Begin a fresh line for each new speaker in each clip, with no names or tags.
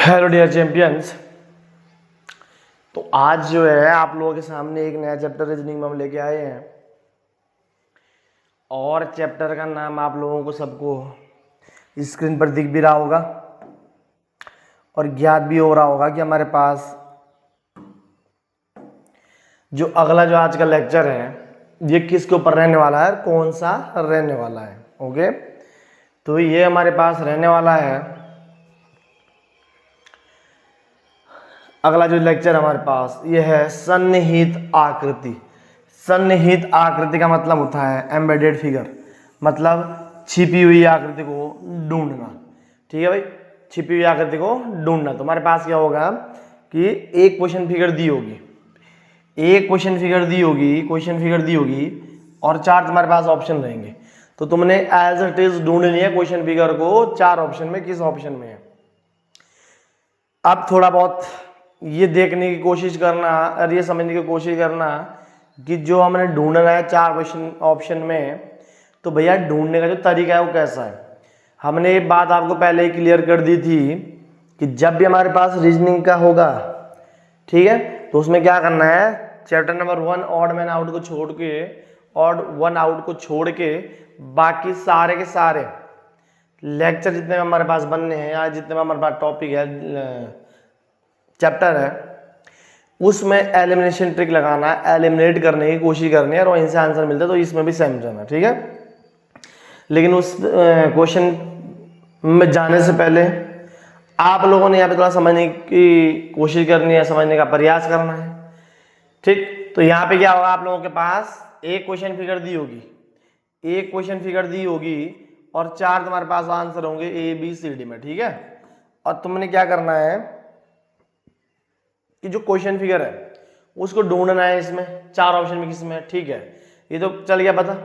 Hello dear champions. तो आज जो है आप लोगों के सामने एक नया चैप्टर रीजनिंग में हम लेके आए हैं और चैप्टर का नाम आप लोगों को सबको स्क्रीन पर दिख भी रहा होगा और ज्ञात भी हो रहा होगा कि हमारे पास जो अगला जो आज का लेक्चर है ये किसके ऊपर रहने वाला है, कौन सा रहने वाला है। ओके, तो ये हमारे पास रहने वाला है अगला जो लेक्चर हमारे पास ये है सन्निहित आकृति। सन्निहित आकृति का मतलब होता है एम्बेडेड फिगर, मतलब छिपी हुई आकृति को ढूंढना। ठीक है भाई, छिपी हुई आकृति को ढूंढना। तो हमारे पास क्या होगा कि एक क्वेश्चन फिगर दी होगी, एक क्वेश्चन फिगर दी होगी और चार तुम्हारे पास ऑप्शन रहेंगे। तो तुमने एज इट इज ढूंढनी है क्वेश्चन फिगर को चार ऑप्शन में, किस ऑप्शन में है। अब थोड़ा बहुत ये देखने की कोशिश करना और ये समझने की कोशिश करना कि जो हमने ढूंढना है चार क्वेश्चन ऑप्शन में, तो भैया ढूंढने का जो तरीका है वो कैसा है। हमने ये बात आपको पहले ही क्लियर कर दी थी कि जब भी हमारे पास रीजनिंग का होगा, ठीक है, तो उसमें क्या करना है, chapter number 1 odd man out को छोड़ के, ऑड वन आउट को छोड़ के बाकी सारे के सारे लेक्चर जितने हमारे पास बनने हैं या जितने हमारे पास टॉपिक है, चैप्टर है, उसमें एलिमिनेशन ट्रिक लगाना है, एलिमिनेट करने की कोशिश करनी है और वहीं से आंसर मिलता है। तो इसमें भी सेम जाना, ठीक है। लेकिन उस क्वेश्चन में जाने से पहले आप लोगों ने यहाँ पे थोड़ा समझने की कोशिश करनी है, समझने का प्रयास करना है, ठीक। तो यहाँ पे क्या होगा, आप लोगों के पास एक क्वेश्चन फिगर दी होगी, एक क्वेश्चन फिगर दी होगी और चार तुम्हारे पास आंसर होंगे ए बी सी डी में, ठीक है। और तुमने क्या करना है कि जो क्वेश्चन फिगर है उसको ढूंढना है इसमें चार ऑप्शन में, किसमें, ठीक है। ये तो चल गया पता।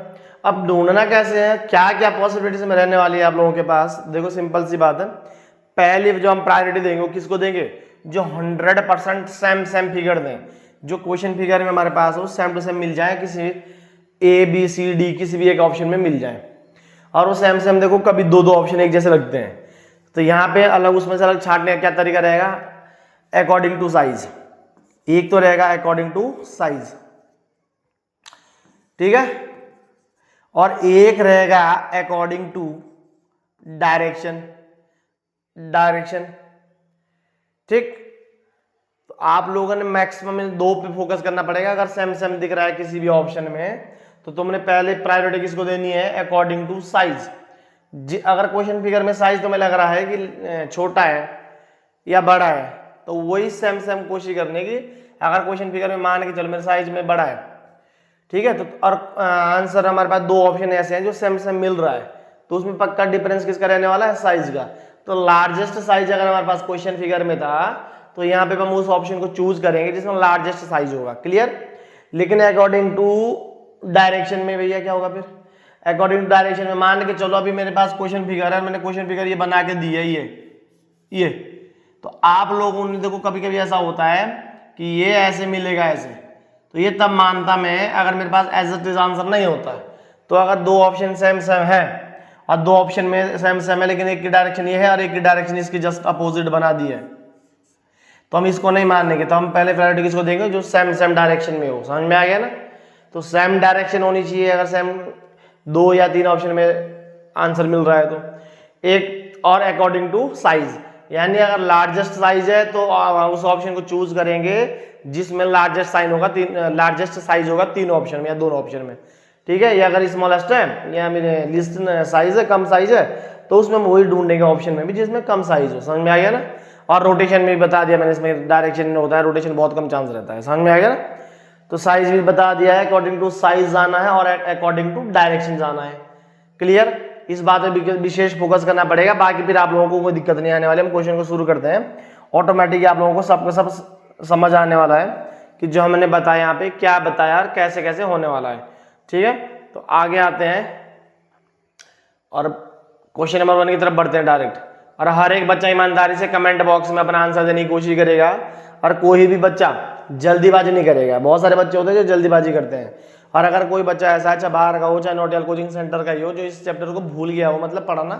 अब ढूंढना कैसे है, क्या क्या पॉसिबिलिटीज में रहने वाली है आप लोगों के पास। देखो सिंपल सी बात है, पहले जो हम प्रायोरिटी देंगे वो किसको देंगे, जो 100% सेम फिगर दें, जो क्वेश्चन फिगर में हमारे पास हो सेम टू सेम मिल जाए, किसी ए बी सी डी किसी भी एक ऑप्शन में मिल जाए। और वो सेम देखो कभी दो ऑप्शन एक जैसे लगते हैं, तो यहाँ पे अलग उसमें से अलग छांटने का क्या तरीका रहेगा, अकॉर्डिंग टू साइज। एक तो रहेगा अकॉर्डिंग टू साइज, ठीक है, और एक रहेगा अकॉर्डिंग टू डायरेक्शन, ठीक। तो आप लोगों ने मैक्सिमम दो पे फोकस करना पड़ेगा। अगर सेम दिख रहा है किसी भी ऑप्शन में तो तुमने पहले प्रायोरिटी किसको देनी है, अकॉर्डिंग टू साइज। अगर क्वेश्चन फिगर में साइज तुम्हें लग रहा है कि छोटा है या बड़ा है तो वही सेम कोशिश करने की। अगर क्वेश्चन फिगर में मान के चलो मेरे साइज में बड़ा है, ठीक है, तो और आंसर हमारे पास दो ऑप्शन ऐसे हैं जो सेम मिल रहा है, तो उसमें पक्का डिफरेंस किसका रहने वाला है, साइज का। तो लार्जेस्ट साइज अगर हमारे पास क्वेश्चन फिगर में था तो यहाँ पे हम उस ऑप्शन को चूज करेंगे जिसमें लार्जेस्ट साइज होगा, क्लियर। लेकिन अकॉर्डिंग टू डायरेक्शन में भैया क्या होगा, फिर अकॉर्डिंग टू डायरेक्शन में मान के चलो अभी मेरे पास क्वेश्चन फिगर है, मैंने क्वेश्चन फिगर ये बना के दी है, ये तो आप लोगों ने देखो कभी कभी ऐसा होता है कि ये ऐसे मिलेगा ऐसे, तो ये तब मानता मैं अगर मेरे पास एज इट इज आंसर नहीं होता। तो अगर दो ऑप्शन सेम है और दो ऑप्शन में सेम है लेकिन एक की डायरेक्शन ये है और एक की डायरेक्शन इसकी जस्ट अपोजिट बना दी है, तो हम इसको नहीं मानेंगे। तो हम पहले प्रायोरिटी किसको देंगे, जो सेम डायरेक्शन में हो। समझ में आ गया ना। तो सेम डायरेक्शन होनी चाहिए। अगर सेम दो या तीन ऑप्शन में आंसर मिल रहा है तो एक, और अकॉर्डिंग टू साइज, यानी अगर लार्जेस्ट साइज है तो उस ऑप्शन को चूज करेंगे जिसमें लार्जेस्ट साइज होगा तीन ऑप्शन में या दोनों ऑप्शन में, ठीक है। या अगर स्मॉलेस्ट है या मेरे लिस्ट साइज है, कम साइज है, तो उसमें हम वही ढूंढेंगे ऑप्शन में भी जिसमें कम साइज हो। समझ में आ गया ना। और रोटेशन में भी बता दिया मैंने, इसमें डायरेक्शन में होता है रोटेशन, बहुत कम चांस रहता है। समझ में आ गया ना। तो साइज भी बता दिया है, अकॉर्डिंग टू साइज जाना है और अकॉर्डिंग टू डायरेक्शन जाना है, क्लियर। इस बात पे विशेष फोकस करना पड़ेगा, बाकी फिर आप लोगों को कोई दिक्कत नहीं आने वाली। हम क्वेश्चन को शुरू करते हैं, ऑटोमेटिक आप लोगों को सब समझ आने वाला है कि जो हमने बताया यहाँ पे क्या बताया और कैसे कैसे होने वाला है, ठीक है। तो आगे आते हैं और क्वेश्चन नंबर 1 की तरफ बढ़ते हैं डायरेक्ट। और हर एक बच्चा ईमानदारी से कमेंट बॉक्स में अपना आंसर देने की कोशिश करेगा और कोई भी बच्चा जल्दीबाजी नहीं करेगा। बहुत सारे बच्चे होते हैं जो जल्दीबाजी करते हैं, और अगर कोई बच्चा ऐसा है बाहर का हो, चाहे नोटियल कोचिंग सेंटर का ही हो, जो इस चैप्टर को भूल गया हो, मतलब पढ़ाना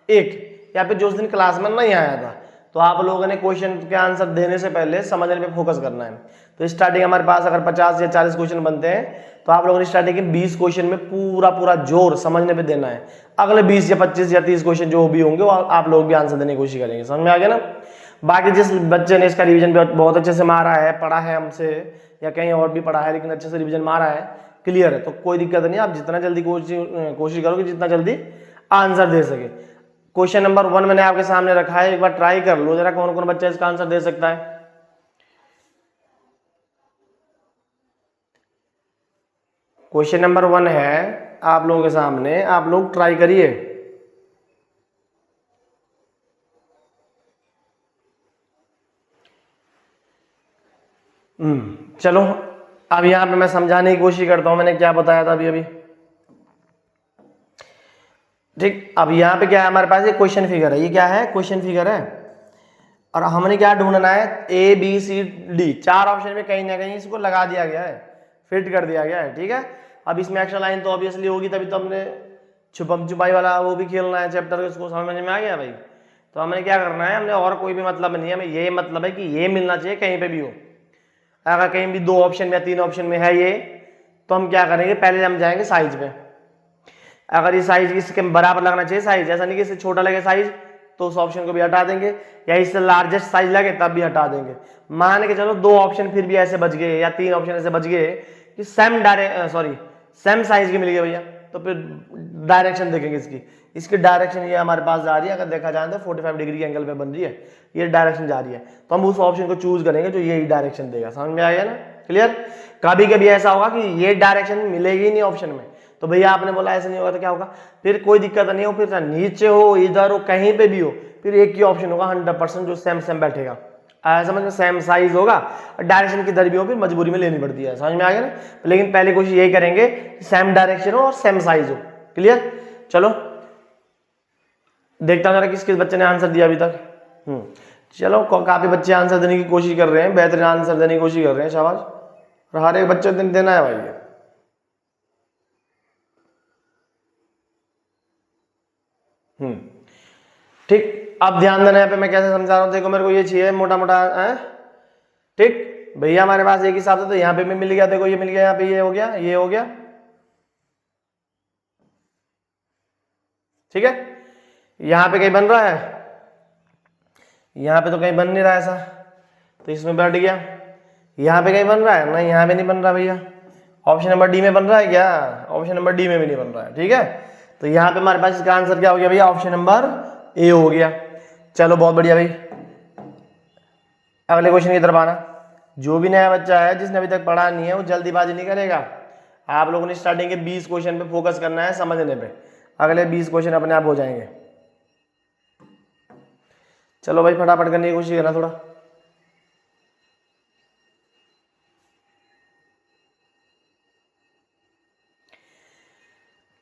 एक, या फिर जो उस दिन क्लास में नहीं आया था, तो आप लोगों ने क्वेश्चन के आंसर देने से पहले समझने पे फोकस करना है। तो स्टार्टिंग हमारे पास अगर 50 या 40 क्वेश्चन बनते हैं तो आप लोगों ने स्टार्टिंग के 20 क्वेश्चन में पूरा जोर समझने पे देना है। अगले 20 या 25 या 30 क्वेश्चन जो भी होंगे वो आप लोग भी आंसर देने की कोशिश करेंगे। समझ में आ गया ना। बाकी जिस बच्चे ने इसका रिवीजन बहुत अच्छे से मारा है, पढ़ा है हमसे या कहीं और भी पढ़ा है लेकिन अच्छे से रिवीजन मारा है, क्लियर है, तो कोई दिक्कत नहीं। आप जितना जल्दी कोशिश करोगे जितना जल्दी आंसर दे सके। क्वेश्चन नंबर 1 मैंने आपके सामने रखा है, एक बार ट्राई कर लो जरा कौन कौन बच्चा इसका आंसर दे सकता है। क्वेश्चन नंबर 1 है आप लोगों के सामने, आप लोग ट्राई करिए। चलो अब यहां पे मैं समझाने की कोशिश करता हूं मैंने क्या बताया था अभी। ठीक, अब यहाँ पे क्या है हमारे पास, ये क्वेश्चन फिगर है। ये क्या है, क्वेश्चन फिगर है। और हमने क्या ढूंढना है, A B C D, 4 option में कहीं ना कहीं इसको लगा दिया गया है, फिट कर दिया गया है। ठीक है, अब इसमें एक्स्ट्रा लाइन तो ऑब्वियसली होगी, तभी तो हमने छुपम छुपाई वाला वो भी खेलना है चैप्टर, इसको समझ में आ गया भाई। तो हमने क्या करना है, हमने और कोई भी मतलब नहीं है, हमें ये मतलब है कि ये मिलना चाहिए कहीं पर भी हो। अगर कहीं भी 2 ऑप्शन में या 3 ऑप्शन में है ये, तो हम क्या करेंगे, पहले हम जाएंगे साइज पे। अगर ये साइज इसके बराबर लगना चाहिए साइज, ऐसा नहीं कि इससे छोटा लगे साइज तो उस ऑप्शन को भी हटा देंगे, या इससे लार्जेस्ट साइज लगे तब भी हटा देंगे। मान के चलो 2 ऑप्शन फिर भी ऐसे बच गए या 3 ऑप्शन ऐसे बच गए कि सेम साइज के मिल गए भैया, तो फिर डायरेक्शन देखेंगे इसकी डायरेक्शन ये हमारे पास जा रही है। अगर देखा जाए तो 45 डिग्री के एंगल पे बन रही है, ये डायरेक्शन जा रही है, तो हम उस ऑप्शन को चूज करेंगे जो यही डायरेक्शन देगा। समझ में आ गया ना, क्लियर। कभी कभी ऐसा होगा कि ये डायरेक्शन मिलेगी नहीं ऑप्शन में, तो भैया आपने बोला ऐसा नहीं होगा तो क्या होगा, फिर कोई दिक्कत नहीं हो, फिर नीचे हो इधर हो कहीं पे भी हो, फिर एक ही ऑप्शन होगा 100% जो सेम बैठेगा। समझ में, सेम साइज होगा, डायरेक्शन किधर भी हो फिर मजबूरी में लेनी पड़ती है। समझ में आ गया ना। लेकिन पहले कोशिश यही करेंगे सेम डायरेक्शन हो और सेम साइज हो। क्लियर, चलो देखता हूं जरा किस किस बच्चे ने आंसर दिया अभी तक। चलो काफी बच्चे आंसर देने की कोशिश कर रहे हैं, बेहतरीन आंसर देने की कोशिश कर रहे हैं, शाबाश। और हर एक बच्चे को देना है भाई। ठीक, अब ध्यान देना है पे मैं कैसे समझा रहा हूं। देखो मेरे को ये चाहिए मोटा मोटा है, ठीक भैया हमारे पास एक हिसाब से तो यहाँ पे भी मिल गया, देखो ये मिल गया, यहाँ पे ये हो गया, ये हो गया, ठीक है। यहाँ पे कहीं बन रहा है, यहाँ पे तो कहीं बन नहीं रहा ऐसा, तो इसमें बैठ गया। यहाँ पे कहीं बन रहा है, नहीं यहाँ पे नहीं बन रहा भैया। ऑप्शन नंबर डी में बन रहा है क्या, ऑप्शन नंबर डी में भी नहीं बन रहा है, ठीक है। तो यहाँ पे हमारे पास इसका आंसर क्या हो गया भैया, ऑप्शन नंबर ए हो गया। चलो बहुत बढ़िया भाई, अगले क्वेश्चन की तरफ आना। जो भी नया बच्चा है जिसने अभी तक पढ़ा नहीं है वो जल्दीबाजी नहीं करेगा। आप लोगों ने स्टार्टिंग के 20 क्वेश्चन पे फोकस करना है, समझने पे, अगले 20 क्वेश्चन अपने आप हो जाएंगे। चलो भाई फटाफट करने की कोशिश करना थोड़ा।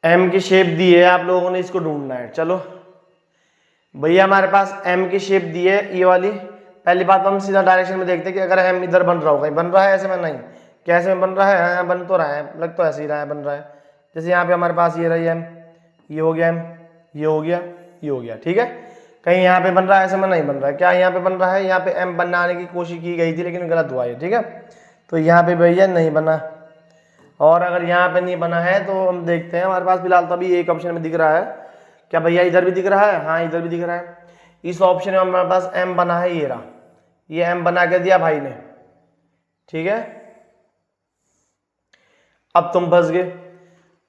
एम की शेप दी है, आप लोगों ने इसको ढूंढना है। चलो भैया हमारे पास एम की शेप दी है ये वाली। पहली बात हम सीधा डायरेक्शन में देखते हैं कि अगर एम इधर बन रहा हो, कहीं बन रहा है ऐसे में, नहीं कैसे में बन रहा है, हाँ बन तो रहा है, लग तो ऐसे ही रहा है, बन रहा है। जैसे यहाँ पे हमारे पास ये रही एम, ये हो गया एम, ये हो गया, ये हो गया, ठीक है। कहीं यहाँ पे बन रहा है ऐसे में, नहीं बन रहा है। क्या यहाँ पे बन रहा है, यहाँ पे एम बनाने की कोशिश की गई थी लेकिन गलत हुआ है, ठीक है। तो यहाँ पे भैया नहीं बना, और अगर यहाँ पे नहीं बना है तो हम देखते हैं हमारे पास फिलहाल तो अभी एक ऑप्शन में दिख रहा है। क्या भैया इधर भी दिख रहा है, हाँ इधर भी दिख रहा है। इस ऑप्शन में हमारे पास एम बना है, ये रहा, ये एम बना के दिया भाई ने, ठीक है। अब तुम फंस गए।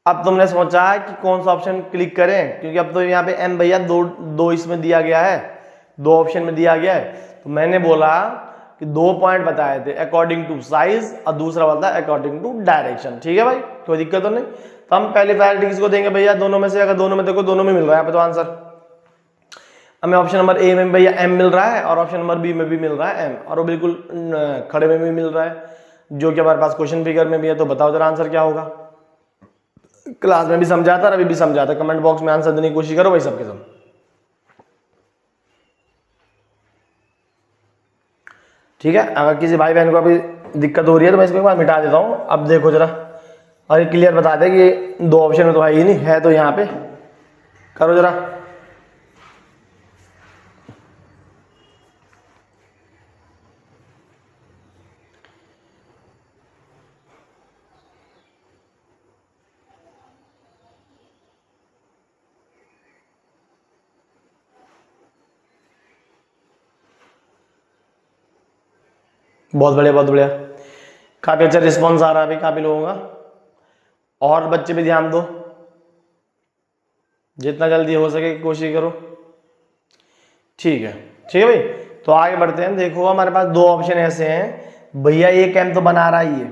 अब तुमने सोचा कि कौन सा ऑप्शन क्लिक करें, क्योंकि अब तो यहाँ पे एम भैया दो इसमें दिया गया है, 2 ऑप्शन में दिया गया है। तो मैंने बोला कि 2 पॉइंट बताए थे, अकॉर्डिंग टू साइज, और दूसरा बोलता है अकॉर्डिंग टू डायरेक्शन, ठीक है भाई, कोई दिक्कत तो नहीं। तो हम पहले प्रायोरिटी किसको देंगे भैया, दोनों में से। अगर दोनों में देखो दोनों में मिल रहा है यहाँ पे तो आंसर हमें ऑप्शन नंबर ए में भैया एम मिल रहा है और ऑप्शन नंबर बी में भी मिल रहा है एम, और वो बिल्कुल खड़े में भी मिल रहा है, जो कि हमारे पास क्वेश्चन फिगर में भी है। तो बताओ जरा आंसर क्या होगा। क्लास में भी समझाता और अभी भी समझाता, कमेंट बॉक्स में आंसर देने की कोशिश करो भाई सबके सब। ठीक है, अगर किसी भाई बहन को अभी दिक्कत हो रही है तो मैं इसको एक बार मिटा देता हूँ। अब देखो जरा, और ये क्लियर बता दे कि 2 ऑप्शन में तो है ही नहीं, है तो यहाँ पे करो जरा। बहुत बढ़िया बहुत बढ़िया, काफी अच्छा रिस्पॉन्स आ रहा है अभी काफी लोगों का। और बच्चे भी ध्यान दो, जितना जल्दी हो सके कोशिश करो। ठीक है भाई, तो आगे बढ़ते हैं। देखो हमारे पास दो ऑप्शन ऐसे हैं भैया, एक एम तो बना रहा ही है,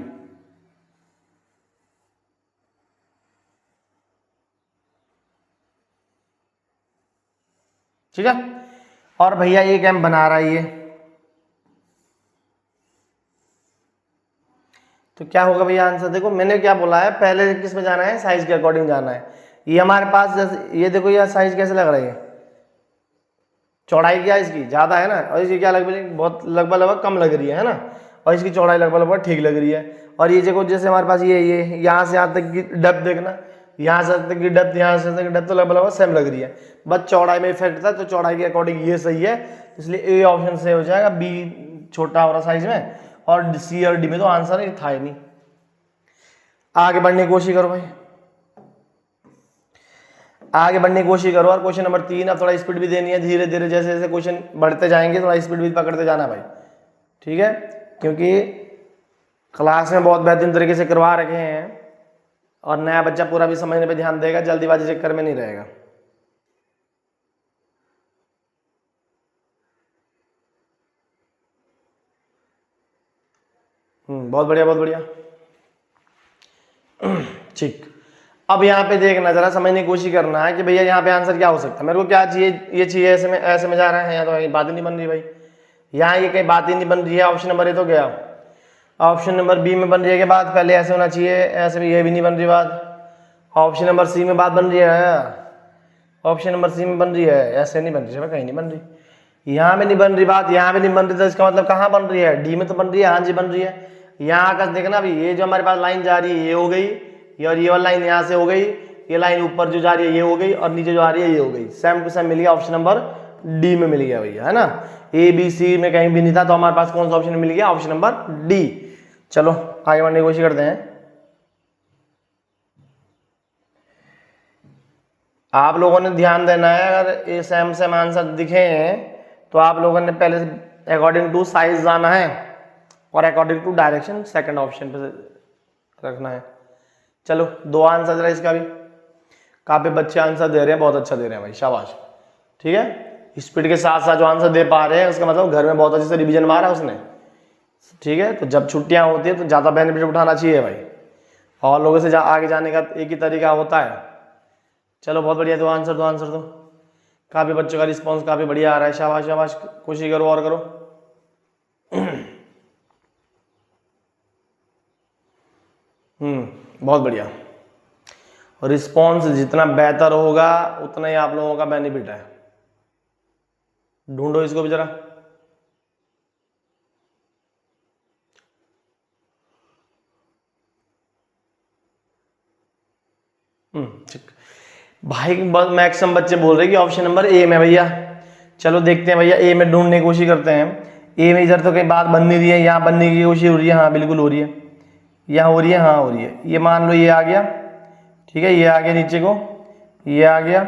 ठीक है, और भैया एक एम बना रहा ही है। तो क्या होगा भैया आंसर? देखो मैंने क्या बोला है, पहले किस में जाना है, साइज के अकॉर्डिंग जाना है। ये हमारे पास जैसे ये देखो यार, साइज कैसे लग रही है, चौड़ाई क्या इसकी ज्यादा है ना, और इसकी क्या लगभग बहुत लगभग कम लग रही है ना, और इसकी चौड़ाई लगभग ठीक लग रही है। और ये देखो जैसे हमारे पास ये यहाँ से यहाँ तक की डेप्थ देखना, यहाँ से तक की डेप्थ, यहाँ से तक की डेप्थ तो लगभग सेम लग रही है, बस चौड़ाई में इफेक्ट था, तो चौड़ाई के अकॉर्डिंग ये सही है, इसलिए ए ऑप्शन से हो जाएगा। बी छोटा हो रहा साइज में, और सी और डी में तो आंसर ही था ही नहीं। आगे बढ़ने की कोशिश करो भाई, आगे बढ़ने की कोशिश करो। और क्वेश्चन नंबर 3, अब थोड़ा स्पीड भी देनी है, धीरे धीरे जैसे जैसे क्वेश्चन बढ़ते जाएंगे थोड़ा स्पीड भी पकड़ते जाना भाई, ठीक है, क्योंकि क्लास में बहुत बेहतरीन तरीके से करवा रखे हैं, और नया बच्चा पूरा भी समझने पे ध्यान देगा, जल्दीबाजी चक्कर में नहीं रहेगा। बहुत बढ़िया बहुत बढ़िया, ठीक। अब यहाँ पे देखना, जरा समझने की कोशिश करना है कि भैया यहाँ पे आंसर क्या हो सकता है, मेरे को क्या चाहिए, ये चाहिए, ऐसे में जा रहा है, यहाँ तो बात ही नहीं बन रही भाई, यहाँ ये कहीं बात ही नहीं बन रही है। ऑप्शन नंबर ए तो गया, ऑप्शन नंबर बी में बन रही है कि बात पहले ऐसे होना चाहिए, ऐसे में ये भी नहीं बन रही बात। ऑप्शन नंबर सी में बात बन रही है, ऑप्शन नंबर सी में बन रही है, ऐसे नहीं बन रही है, कहीं नहीं बन रही, यहाँ में नहीं बन रही बात, यहाँ भी नहीं बन रही, तो इसका मतलब कहाँ बन रही है, डी में तो बन रही है, हाँ जी बन रही है। यहाँ का देखना भी, ये जो हमारे पास लाइन जा रही है ये हो गई, और ये वाली लाइन यहाँ से हो गई, ये लाइन ऊपर जो जा रही है ये हो गई, और नीचे जो आ रही है ये हो गई, सेम टू सेम मिल गया, ऑप्शन नंबर डी में मिल गया भैया, है ना। ए बी सी में कहीं भी नहीं था, तो हमारे पास कौन सा ऑप्शन मिल गया, ऑप्शन नंबर डी। चलो आगे बढ़ने की कोशिश करते हैं। आप लोगों ने ध्यान देना है, अगर ये सेम सेम आंसर दिखे हैं तो आप लोगों ने पहले से अकॉर्डिंग टू साइज जाना है, और according to direction second option पे रखना है। चलो दो आंसर जरा इसका भी, काफी बच्चे आंसर दे रहे हैं, बहुत अच्छा दे रहे हैं भाई, शाबाश, ठीक है। स्पीड के साथ साथ जो आंसर दे पा रहे हैं उसका मतलब घर में बहुत अच्छे से रिवीजन मारा उसने, ठीक है। तो जब छुट्टियां होती है तो ज्यादा बेनिफिट उठाना चाहिए भाई, और लोगों से आगे जाने का एक ही तरीका होता है। चलो बहुत बढ़िया, दो आंसर दो, काफी बच्चों का रिस्पॉन्स काफी बढ़िया आ रहा है, शाबाश शाबाश, कोशिश करो और करो। बहुत बढ़िया, रिस्पॉन्स जितना बेहतर होगा उतना ही आप लोगों का बेनिफिट है। ढूंढो इसको भी जरा, ठीक भाई, बस मैक्सिमम बच्चे बोल रहे कि ऑप्शन नंबर ए में भैया। चलो देखते हैं भैया, ए में ढूंढने की कोशिश करते हैं। ए में इधर तो कहीं बात बन नहीं रही है, यहाँ बनने की कोशिश हो रही है, हाँ बिल्कुल हो रही है, यहाँ हो रही है, हाँ हो रही है। ये मान लो ये आ गया, ठीक है, ये आ गया नीचे को, ये आ गया,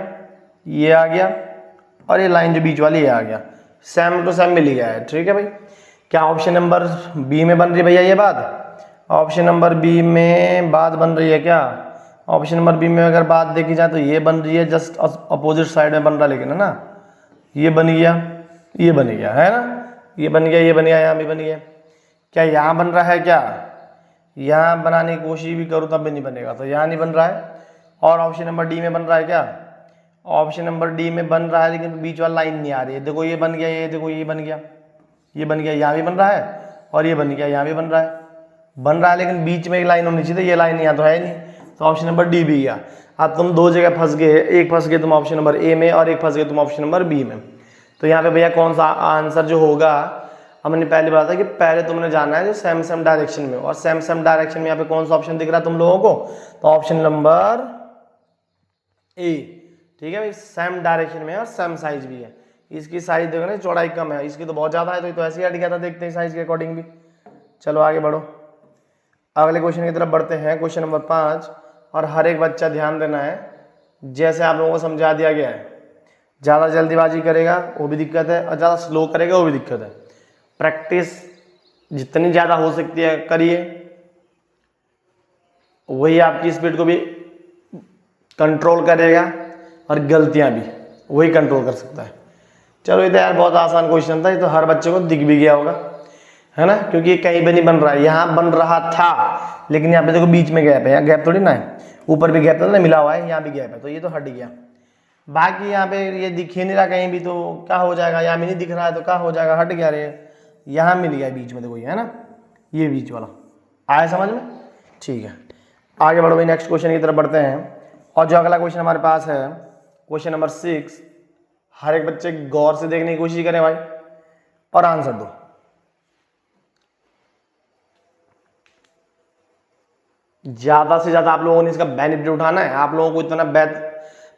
ये आ गया, और ये लाइन जो बीच वाली ये आ गया, सेम टू सेम मिल गया है, ठीक है भाई। क्या ऑप्शन नंबर बी में बन रही है भैया ये बात? ऑप्शन नंबर बी में बात बन रही है क्या? ऑप्शन नंबर बी में अगर बात देखी जाए तो ये बन रही है, जस्ट अपोजिट साइड में बन रहा, लेकिन है ना, ये बन गया, ये बन गया, है ना, ये बन गया, ये बन गया, यहाँ भी बन गया। क्या यहाँ बन रहा है क्या? यहाँ बनाने की कोशिश भी करूँ तब भी नहीं बनेगा, तो यहाँ नहीं बन रहा है। और ऑप्शन नंबर डी में बन रहा है क्या? ऑप्शन नंबर डी में बन रहा है, लेकिन बीच वाला लाइन नहीं आ रही है। देखो ये बन गया, ये देखो ये बन गया, ये बन गया, यहाँ भी बन रहा है, और ये बन गया, यहाँ भी बन रहा है, लेकिन बीच में एक लाइन होनी चाहिए, ये लाइन यहाँ तो है नहीं, तो ऑप्शन नंबर डी भी गया। अब तुम दो जगह फंस गए, एक फंस गए तुम ऑप्शन नंबर ए में, और एक फंस गए तुम ऑप्शन नंबर बी में। तो यहाँ पे भैया कौन सा आंसर जो होगा, हमने पहले बताया था कि पहले तुमने जाना है जो सेम सेम डायरेक्शन में, और सेम सेम डायरेक्शन में यहाँ पे कौन सा ऑप्शन दिख रहा है तुम लोगों को? तो ऑप्शन नंबर ए, ठीक है भाई, सेम डायरेक्शन में और सेम साइज भी है। इसकी साइज देखो ना, चौड़ाई कम है, इसकी तो बहुत ज्यादा है, तो ये तो ऐसे ही हट गया था, देखते हैं साइज के अकॉर्डिंग भी। चलो आगे बढ़ो, अगले क्वेश्चन की तरफ बढ़ते हैं, क्वेश्चन नंबर 5। और हर एक बच्चा ध्यान देना है, जैसे आप लोगों को समझा दिया गया है। ज़्यादा जल्दीबाजी करेगा वो भी दिक्कत है, और ज़्यादा स्लो करेगा वो भी दिक्कत है। प्रैक्टिस जितनी ज़्यादा हो सकती है करिए, वही आपकी स्पीड को भी कंट्रोल करेगा और गलतियां भी वही कंट्रोल कर सकता है। चलो ये तो यार बहुत आसान क्वेश्चन था, ये तो हर बच्चे को दिख भी गया होगा, है ना, क्योंकि ये कहीं पे नहीं बन रहा है, यहाँ बन रहा था लेकिन यहाँ पे देखो बीच में गैप है, यहाँ गैप थोड़ी ना है, ऊपर भी गैप तो ना मिला हुआ है, यहाँ भी गैप है, तो ये तो हट गया। बाकी यहाँ पे ये दिख ही नहीं रहा कहीं भी, तो क्या हो जाएगा, यहाँ भी नहीं दिख रहा है तो क्या हो जाएगा, हट गया रे, यहाँ मिल गया बीच में, देखो ये है ना, ये बीच वाला आया समझ में। ठीक है, आगे बढ़ो भाई, नेक्स्ट क्वेश्चन की तरफ बढ़ते हैं। और जो अगला क्वेश्चन हमारे पास है क्वेश्चन नंबर 6, हर एक बच्चे गौर से देखने की कोशिश करें भाई और आंसर दो। ज्यादा से ज्यादा आप लोगों ने इसका बेनिफिट उठाना है, आप लोगों को इतना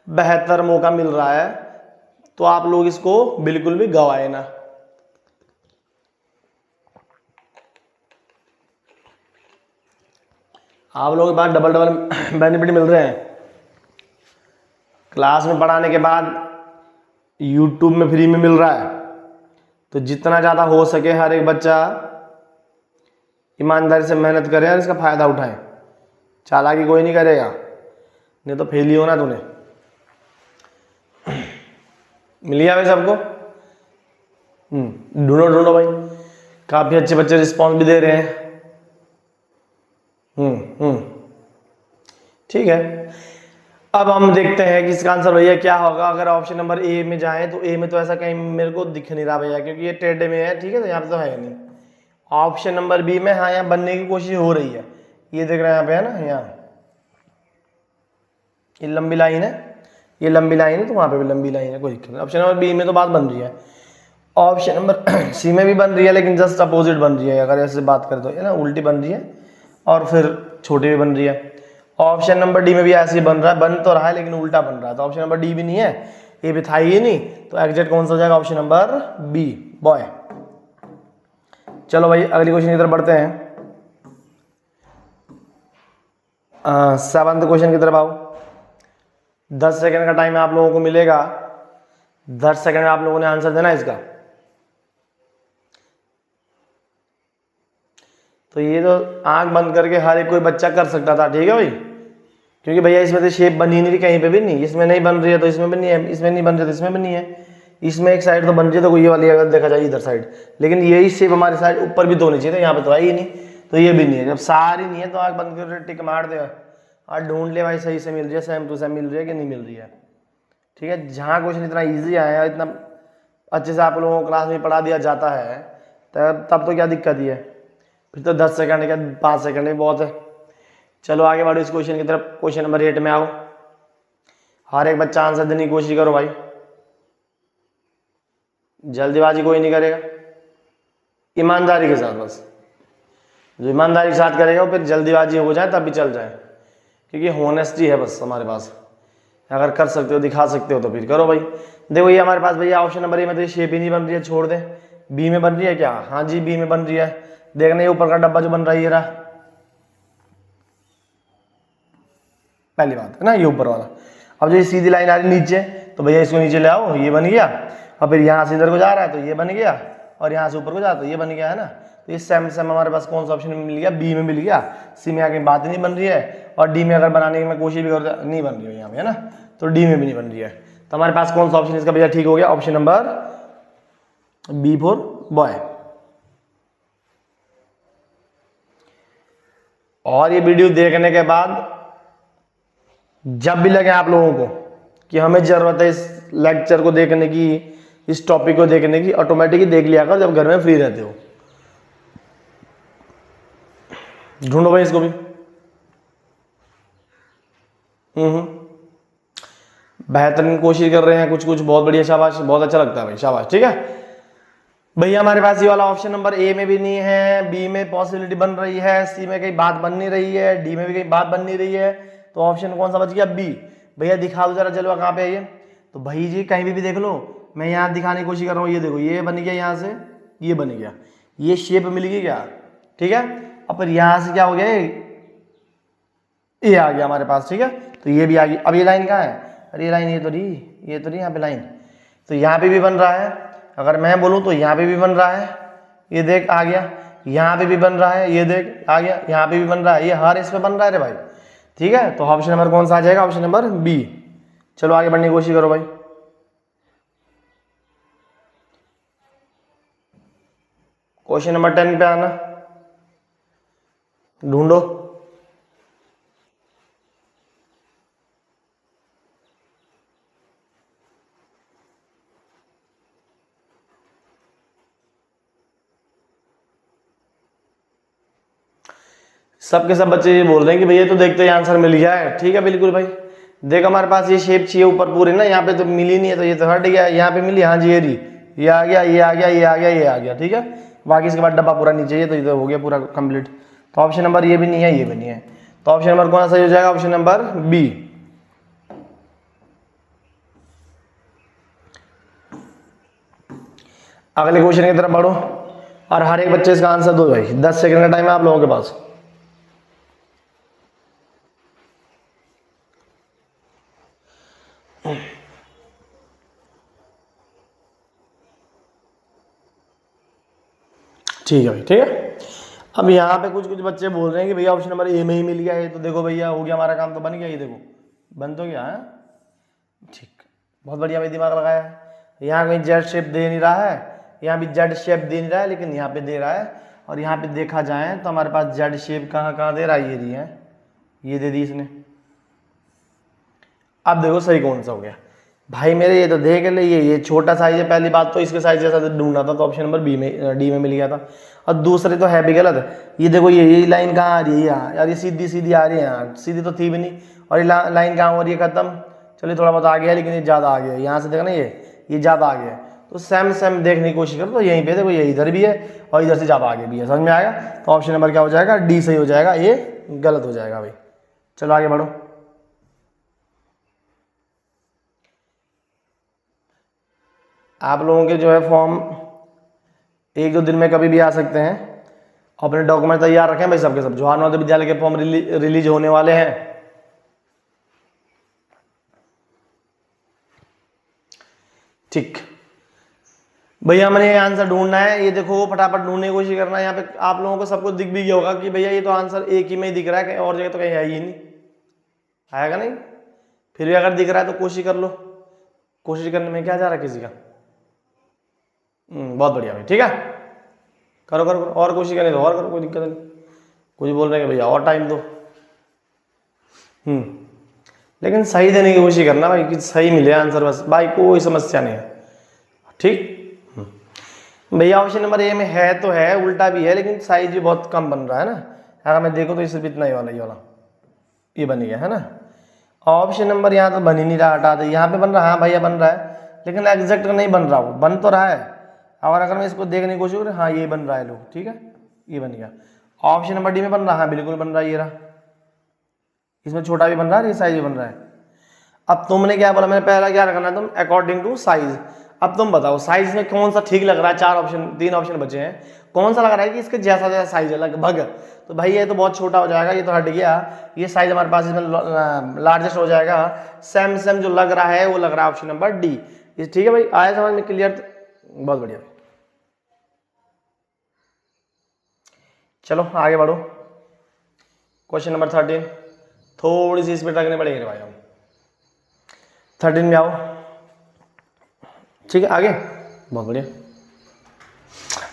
बेहतर मौका मिल रहा है तो आप लोग इसको बिल्कुल भी गवाए ना। आप लोगों के पास डबल डबल बेनिफिट मिल रहे हैं, क्लास में पढ़ाने के बाद YouTube में फ्री में मिल रहा है, तो जितना ज़्यादा हो सके हर एक बच्चा ईमानदारी से मेहनत करे और इसका फ़ायदा उठाए। चालाकी कोई नहीं करेगा, नहीं तो फेल ही होना तूने। मिल गया भाई सबको? ढूंढो ढूंढो भाई, काफ़ी अच्छे बच्चे रिस्पॉन्स भी दे रहे हैं। ठीक है, अब हम देखते हैं कि इसका आंसर भैया क्या होगा। अगर ऑप्शन नंबर ए में जाएं तो ए में तो ऐसा कहीं मेरे को दिख नहीं रहा भैया, क्योंकि ये टेढ़े में है, ठीक है, तो यहाँ पे तो है नहीं। ऑप्शन नंबर बी में हाँ यहाँ बनने की कोशिश हो रही है, ये देख रहे हैं यहाँ पे, है ना, यहाँ ये लंबी लाइन है, ये लंबी लाइन है, तो वहाँ पे भी लंबी लाइन है, कोई दिक्कत नहीं। ऑप्शन नंबर बी में तो बात बन रही है, ऑप्शन नंबर सी में भी बन रही है लेकिन जस्ट अपोजिट बन रही है, अगर ऐसे बात करें तो है ना, उल्टी बन रही है और फिर छोटी भी बन रही है। ऑप्शन नंबर डी में भी ऐसे ही बन रहा है, बन तो रहा है लेकिन उल्टा बन रहा है, तो ऑप्शन नंबर डी भी नहीं है, ये भी था ही नहीं, तो एग्जैक्ट कौन सा हो जाएगा, ऑप्शन नंबर बी बॉय। चलो भाई अगली क्वेश्चन की तरफ बढ़ते हैं, 7th क्वेश्चन की तरफ आओ। 10 सेकंड का टाइम आप लोगों को मिलेगा, 10 सेकंड में आप लोगों ने आंसर देना है इसका। तो ये तो आंख बंद करके हर एक कोई बच्चा कर सकता था, ठीक है भाई, क्योंकि भैया इसमें तो शेप बनी नहीं रही कहीं पे भी नहीं, इसमें नहीं बन रही है तो इसमें भी नहीं है, इसमें नहीं बन रही तो इसमें भी नहीं है, इसमें एक साइड तो बन रही है तो ये वाली अगर देखा जाए इधर साइड, लेकिन यही शेप हमारी साइड ऊपर भी तो होनी चाहिए, यहाँ पे तो है ही नहीं, तो ये भी नहीं है। जब सारी नहीं है तो आंख बंद करके टिक मार दे और ढूंढ ले भाई सही से मिल रही है, सेम टू सेम मिल रही है कि नहीं मिल रही है। ठीक है, जहाँ क्वेश्चन इतना ईजी आया है, इतना अच्छे से आप लोगों को क्लास में पढ़ा दिया जाता है, तब तो क्या दिक्कत ही है, फिर तो 10 सेकंड क्या 5 सेकंड ही बहुत है। चलो आगे बढ़ो इस क्वेश्चन की तरफ, क्वेश्चन नंबर 8 में आओ। हर एक बच्चा आंसर देने की कोशिश करो भाई, जल्दीबाजी कोई नहीं करेगा, ईमानदारी के साथ, बस जो ईमानदारी के साथ करेगा वो फिर जल्दीबाजी हो जाए तब भी चल जाए, क्योंकि होनेस्टी है बस हमारे पास, अगर कर सकते हो दिखा सकते हो तो फिर करो भाई। देखो ये हमारे पास भैया ऑप्शन नंबर ए में तो ये शेप ही नहीं बन रही है, छोड़ दे। बी में बन रही है क्या? हाँ जी बी में बन रही है, देखना ये ऊपर का डब्बा जो बन रहा है ये रहा, पहली बात है ना, ये ऊपर वाला। अब जो ये सीधी लाइन आ रही नीचे, तो भैया इसको नीचे ले आओ, ये बन गया, और फिर यहाँ से इधर को जा रहा है तो ये बन गया, और यहाँ से ऊपर को जा तो ये बन गया, है ना। तो ये सेम सेम हमारे पास कौन सा ऑप्शन में मिल गया? बी में मिल गया। सी में आगे बात नहीं बन रही है, और डी में अगर बनाने की मैं कोशिश भी करूँ नहीं बन रही है यहाँ पे, है ना, तो डी में भी नहीं बन रही है। तो हमारे पास कौन सा ऑप्शन इसका भैया ठीक हो गया? Option number B for boy. और ये वीडियो देखने के बाद जब भी लगे आप लोगों को कि हमें जरूरत है इस लेक्चर को देखने की, इस टॉपिक को देखने की, ऑटोमेटिकली देख लिया कर जब घर में फ्री रहते हो। ढूंढो भाई इसको भी। बेहतरीन कोशिश कर रहे हैं, कुछ कुछ बहुत बढ़िया, शाबाश, बहुत अच्छा लगता है भाई, शाबाश। ठीक है भैया, हमारे पास ये वाला ऑप्शन नंबर ए में भी नहीं है, बी में पॉसिबिलिटी बन रही है, सी में कहीं बात बन नहीं रही है, डी में भी कहीं बात बन नहीं रही है, तो ऑप्शन कौन सा बच गया? बी। भैया दिखा दो जरा जलवा कहाँ पे है ये, तो भाई जी कहीं भी देख लो, मैं यहाँ दिखाने की कोशिश कर रहा हूँ, ये देखो ये बन गया, यहाँ से ये बन गया, ये शेप मिल गई क्या? ठीक है, अब फिर यहाँ से क्या हो गया, ये आ गया हमारे पास। ठीक है, तो ये भी आ गई। अब ये लाइन कहाँ है? अरे ये लाइन ये तो नहीं यहाँ पे लाइन, तो यहाँ पे भी बन रहा है, अगर मैं बोलूँ तो यहाँ पे भी बन रहा है, ये देख आ गया, यहाँ पे भी बन रहा है, ये देख आ गया, यहाँ पे भी बन रहा है, ये हर इस पे बन रहा है रे भाई। ठीक है, तो ऑप्शन नंबर कौन सा आ जाएगा? Option number B. चलो आगे बढ़ने की कोशिश करो भाई। क्वेश्चन नंबर 10 पे आना, ढूंढो। सबके सब बच्चे ये बोल रहे हैं कि भैया तो देखते ही आंसर मिल गया है। ठीक है बिल्कुल भाई, देख हमारे पास ये शेप चाहिए ऊपर पूरी ना, यहाँ पे तो मिली नहीं है, तो ये तो हट गया, यहाँ पे मिली, हाँ जी ये रही, ये आ गया, ये आ गया, ये आ गया, ये आ गया। ठीक है, बाकी इसके बाद डब्बा पूरा नीचे है, तो ये तो हो गया पूरा कंप्लीट। तो ऑप्शन नंबर ये भी नहीं है, ये भी नहीं है, तो ऑप्शन नंबर कौन सा सही हो जाएगा? Option number B. अगले क्वेश्चन की तरफ बढ़ो और हर एक बच्चे इसका आंसर दो भाई। 10 सेकंड का टाइम है आप लोगों के पास। ठीक है भाई, ठीक है। अब यहाँ पे कुछ कुछ बच्चे बोल रहे हैं कि भैया ऑप्शन नंबर ए में ही मिल गया है, तो देखो भैया हो गया, हमारा काम तो बन गया, ये देखो बन तो गया है। ठीक, बहुत बढ़िया भाई, दिमाग लगाया है। यहाँ कहीं जेड शेप दे नहीं रहा है, यहाँ भी जेड शेप दे नहीं रहा है, लेकिन यहाँ पे दे रहा है। और यहाँ पे देखा जाए तो हमारे पास जेड शेप कहाँ कहाँ दे रहा है, ये दी है, ये दे दी इसने। अब देखो सही कौन सा हो गया भाई मेरे, ये तो देख ले, ये छोटा साइज है, पहली बात तो इसके साइज जैसा ढूंढना था, तो ऑप्शन नंबर बी में, डी में मिल गया था। और दूसरे तो है भी गलत। ये देखो ये लाइन कहाँ आ रही है यहाँ यार, ये सीधी सीधी आ रही है यहाँ, सीधी तो थी भी नहीं। और ये लाइन कहाँ हो रही है? खत्म। चलिए थोड़ा बहुत आ गया, लेकिन ये ज़्यादा आ गया, यहाँ से देखा ना, ये ज़्यादा आ गया। तो सेम सेम देखने की कोशिश करो, तो यहीं पे देखो, ये इधर भी है और इधर से ज़्यादा आगे भी है। समझ में आएगा? तो ऑप्शन नंबर क्या हो जाएगा? डी सही हो जाएगा, ये गलत हो जाएगा भाई। चलो आगे बढ़ो। आप लोगों के जो है फॉर्म 1-2 दिन में कभी भी आ सकते हैं। अपने डॉक्यूमेंट तैयार रखें भाई सबके सब। जवाहर नवोदय विद्यालय के फॉर्म रिलीज होने वाले हैं। ठीक भैया, मैंने ये आंसर ढूंढना है, ये देखो फटाफट ढूंढने की कोशिश करना है। यहाँ पे आप लोगों को सबको दिख भी गया होगा कि भैया ये तो आंसर एक ही में ही दिख रहा है, कहीं और जगह तो कहीं है ही नहीं, आएगा नहीं। फिर भी अगर दिख रहा है तो कोशिश कर लो, कोशिश करने में क्या जा रहा है किसी का। बहुत बढ़िया भाई, ठीक है, करो करो करो, और कोशिश करें तो और करो, कोई दिक्कत नहीं। कुछ बोल रहे हैं भैया और टाइम दो, लेकिन सही देने की कोशिश करना भाई, कि सही मिले आंसर, बस भाई कोई समस्या नहीं है। ठीक भैया, ऑप्शन नंबर ए में है तो है, उल्टा भी है, लेकिन साइज भी बहुत कम बन रहा है ना। अगर मैं देखो तो ये सिर्फ इतना ही वाला, ये बन गया है ना। ऑप्शन नंबर यहाँ तो बन ही नहीं रहा, हटा दे। यहाँ पे बन रहा है, हाँ भैया बन रहा है, लेकिन एग्जैक्ट नहीं बन रहा, वो बन तो रहा है। और अगर मैं इसको देखने की कोशिश करूँ, हाँ ये बन रहा है लोग, ठीक है, ये बन गया। ऑप्शन नंबर डी में बन रहा है, बिल्कुल बन रहा है, ये रहा। इसमें छोटा भी बन रहा है, ये साइज भी बन रहा है। अब तुमने क्या बोला, मैंने पहला क्या रखना है, तुम अकॉर्डिंग टू साइज। अब तुम बताओ साइज में कौन सा ठीक लग रहा है। 3 ऑप्शन बचे हैं, कौन सा लग रहा है कि इसके जैसा जैसा साइज है लगभग। तो भाई ये तो बहुत छोटा हो जाएगा, ये तो हट गया। ये साइज हमारे पास इसमें लार्जेस्ट हो जाएगा। सेम सेम जो लग रहा है वो लग रहा है ऑप्शन नंबर डी। ठीक है भाई, आया समझ में, क्लियर? बहुत बढ़िया। चलो आगे बढ़ो। क्वेश्चन नंबर 13, थोड़ी सी स्पीड रखनी पड़ेगी भाई, हम 13 में आओ। ठीक है, आगे बहुत बढ़िया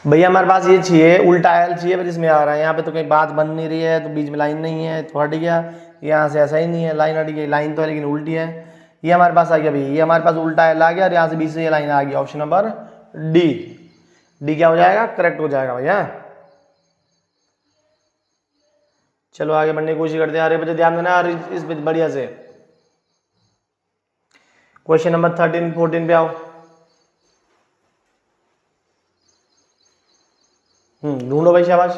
भैया। हमारे पास ये चाहिए, उल्टा एल चाहिए, पर इसमें आ रहा है यहाँ पे तो कहीं बात बन नहीं रही है, तो बीच में लाइन नहीं है, तो हट गया। यहाँ से ऐसा ही नहीं है, लाइन हट गई, लाइन तो है लेकिन उल्टी है। ये हमारे पास आ गया भैया, ये हमारे पास उल्टा एल आ गया, और यहाँ से बीच से ये लाइन आ गई। ऑप्शन नंबर डी, डी क्या हो जाएगा? करेक्ट हो जाएगा भैया। चलो आगे बढ़ने की कोशिश करते हैं। अरे बच्चे ध्यान देना इस बढ़िया से। क्वेश्चन नंबर 13, 14 पे आओ। ढूंढो भाई, शाबाश।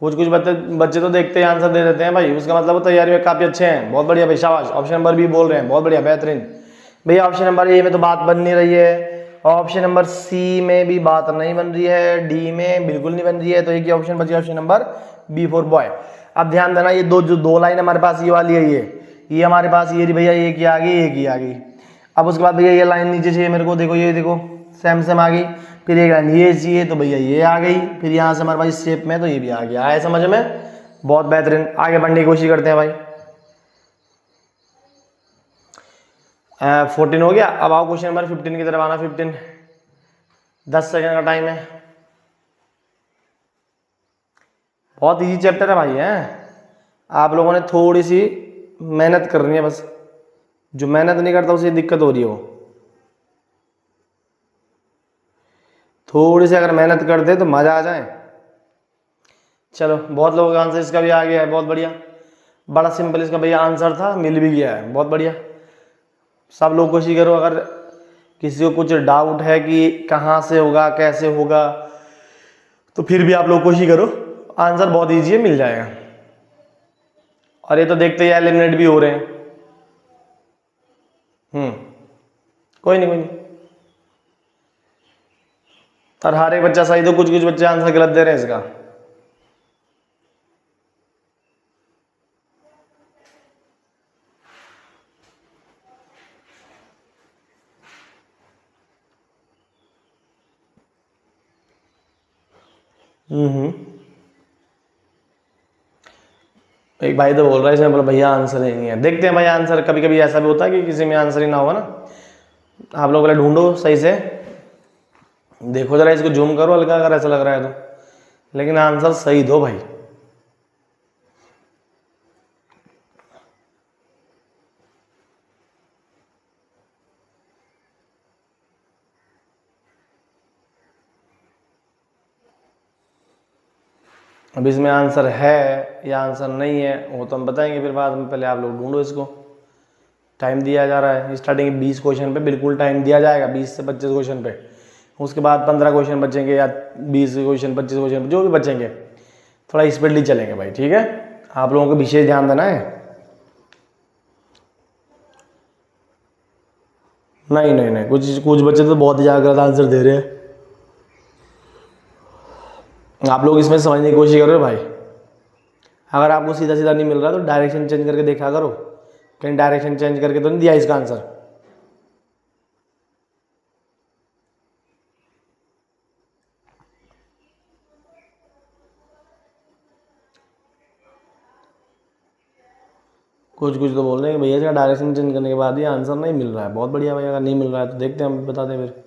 कुछ कुछ बच्चे तो देखते हैं आंसर दे देते हैं भाई, उसका मतलब वो तैयारी में काफी अच्छे हैं। बहुत बढ़िया भाई, शाबाश। ऑप्शन नंबर बी बोल रहे हैं, बहुत बढ़िया, बेहतरीन भैया। ऑप्शन नंबर ए में तो बात बन नहीं रही है, ऑप्शन नंबर सी में भी बात नहीं बन रही है, डी में बिल्कुल नहीं बन रही है, तो एक ही ऑप्शन बची, option number B for boy. अब ध्यान देना, ये दो लाइन हमारे पास ये वाली है, ये हमारे पास ये भैया, एक ही आ गई, एक ही आ गई। अब उसके बाद भैया ये लाइन नीचे चाहिए मेरे को, देखो ये देखो सेम सेम आ गई। फिर एक लाइन ये चाहिए तो भैया ये आ गई। फिर यहाँ से हमारे पास शेप में तो ये भी आ गया। आया समझ में? बहुत बेहतरीन। आगे बढ़ने की कोशिश करते हैं भाई। 14 हो गया। अब आओ क्वेश्चन नंबर 15 की तरफ आना। 15 10 सेकंड का टाइम है। बहुत इजी चैप्टर है भाई है। आप लोगों ने थोड़ी सी मेहनत करनी है बस। जो मेहनत नहीं करता उसे दिक्कत हो रही हो। थोड़ी सी अगर मेहनत करते तो मजा आ जाए। चलो बहुत लोगों का आंसर इसका भी आ गया है, बहुत बढ़िया। बड़ा सिंपल इसका भैया आंसर था, मिल भी गया है, बहुत बढ़िया। सब लोग कोशिश करो। अगर किसी को कुछ डाउट है कि कहाँ से होगा कैसे होगा तो फिर भी आप लोग कोशिश करो। आंसर बहुत ईजी है, मिल जाएगा। और ये तो देखते ही एलिमिनेट भी हो रहे हैं। कोई नहीं कोई नहीं। और हर एक बच्चा सही तो कुछ कुछ बच्चे आंसर गलत दे रहे हैं इसका। एक भाई तो बोल रहा है इसमें, बोला भैया आंसर ही नहीं है। देखते हैं भाई आंसर। कभी कभी ऐसा भी होता है कि किसी में आंसर ही ना होगा ना। आप लोग पहले ढूंढो सही से, देखो जरा इसको जूम करो हल्का अगर ऐसा लग रहा है तो, लेकिन आंसर सही दो भाई। अब इसमें आंसर है या आंसर नहीं है वो तो हम बताएंगे फिर बाद में। पहले आप लोग ढूंढो इसको। टाइम दिया जा रहा है स्टार्टिंग 20 क्वेश्चन पे, बिल्कुल टाइम दिया जाएगा 20 से 25 क्वेश्चन पे। उसके बाद 15 क्वेश्चन बचेंगे या 20 क्वेश्चन 25 क्वेश्चन जो भी बचेंगे, थोड़ा स्पीडली चलेंगे भाई, ठीक है। आप लोगों को विशेष ध्यान देना है। नहीं नहीं नहीं, कुछ कुछ बच्चे तो बहुत ही ज़्यादा गलत आंसर दे रहे हैं। आप लोग इसमें समझने की कोशिश करो भाई। अगर आपको सीधा सीधा नहीं मिल रहा तो डायरेक्शन चेंज करके देखा करो। कहीं डायरेक्शन चेंज करके तो नहीं दिया इसका आंसर। कुछ कुछ तो बोल रहे हैं कि भैया इसका डायरेक्शन चेंज करने के बाद ही आंसर नहीं मिल रहा है। बहुत बढ़िया भाई, अगर नहीं मिल रहा है तो देखते हैं, हम बताते हैं फिर।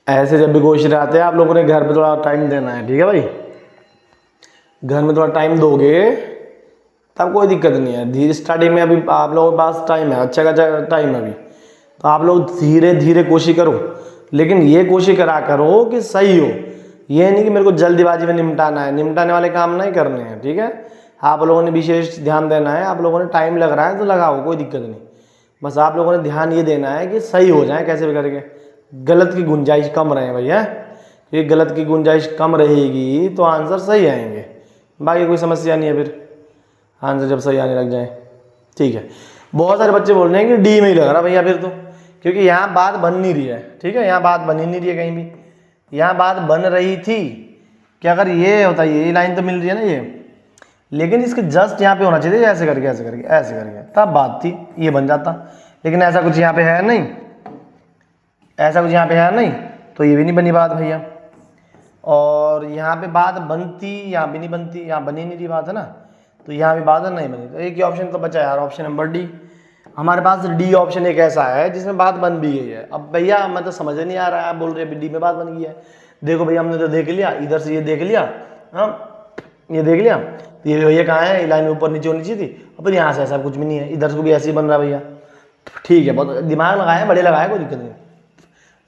ऐसे जब भी क्वेश्चन आते हैं आप लोगों ने घर पे थोड़ा टाइम देना है, ठीक है भाई। घर में थोड़ा टाइम दोगे तब कोई दिक्कत नहीं है। धीरे स्टार्टिंग में अभी आप लोगों के पास टाइम है, अच्छा खासा टाइम है अभी, तो आप लोग धीरे धीरे कोशिश करो। लेकिन ये कोशिश करा करो कि सही हो। ये नहीं कि मेरे को जल्दीबाजी में निपटाना है, निपटाने वाले काम नहीं करने हैं, ठीक है। आप लोगों ने विशेष ध्यान देना है। आप लोगों ने टाइम लग रहा है तो लगाओ, कोई दिक्कत नहीं। बस आप लोगों ने ध्यान ये देना है कि सही हो जाए कैसे भी करके, गलत की गुंजाइश कम रहे भैया। ये गलत की गुंजाइश कम रहेगी तो आंसर सही आएंगे, बाकी कोई समस्या नहीं है। फिर आंसर जब सही आने लग जाए, ठीक है। बहुत सारे बच्चे बोल रहे हैं कि डी में ही लग रहा भैया फिर तो, क्योंकि यहाँ बात बन नहीं रही है, ठीक है। यहाँ बात बन ही नहीं रही है कहीं भी। यहाँ बात बन रही थी कि अगर ये होता, ये लाइन तो मिल रही है ना ये, लेकिन इसके जस्ट यहाँ पे होना चाहिए ऐसे करके ऐसे करके ऐसे करके, तब बात थी, ये बन जाता। लेकिन ऐसा कुछ यहाँ पे है नहीं, ऐसा कुछ यहाँ पे है नहीं, तो ये भी नहीं बनी बात भैया। और यहाँ पे बात बनती, यहाँ भी नहीं बनती, यहाँ बनी नहीं रही बात है ना, तो यहाँ भी बात नहीं बनी। तो एक ही ऑप्शन तो बचा यार, ऑप्शन नंबर डी। हमारे पास डी ऑप्शन एक ऐसा है जिसमें बात बन भी गई है। अब भैया मैं तो समझ नहीं आ रहा है, आप बोल रहे हैं डी में बात बन गई है। देखो भैया हमने तो देख लिया, इधर से ये देख लिया, हाँ ये देख लिया, तो ये भैया कहाँ है, लाइन ऊपर नीचे होनी चाहिए थी। और फिर यहाँ से ऐसा कुछ भी नहीं है, इधर से भी ऐसे ही बन रहा है भैया, ठीक है। बहुत दिमाग लगाया, बड़े लगाया, कोई दिक्कत नहीं।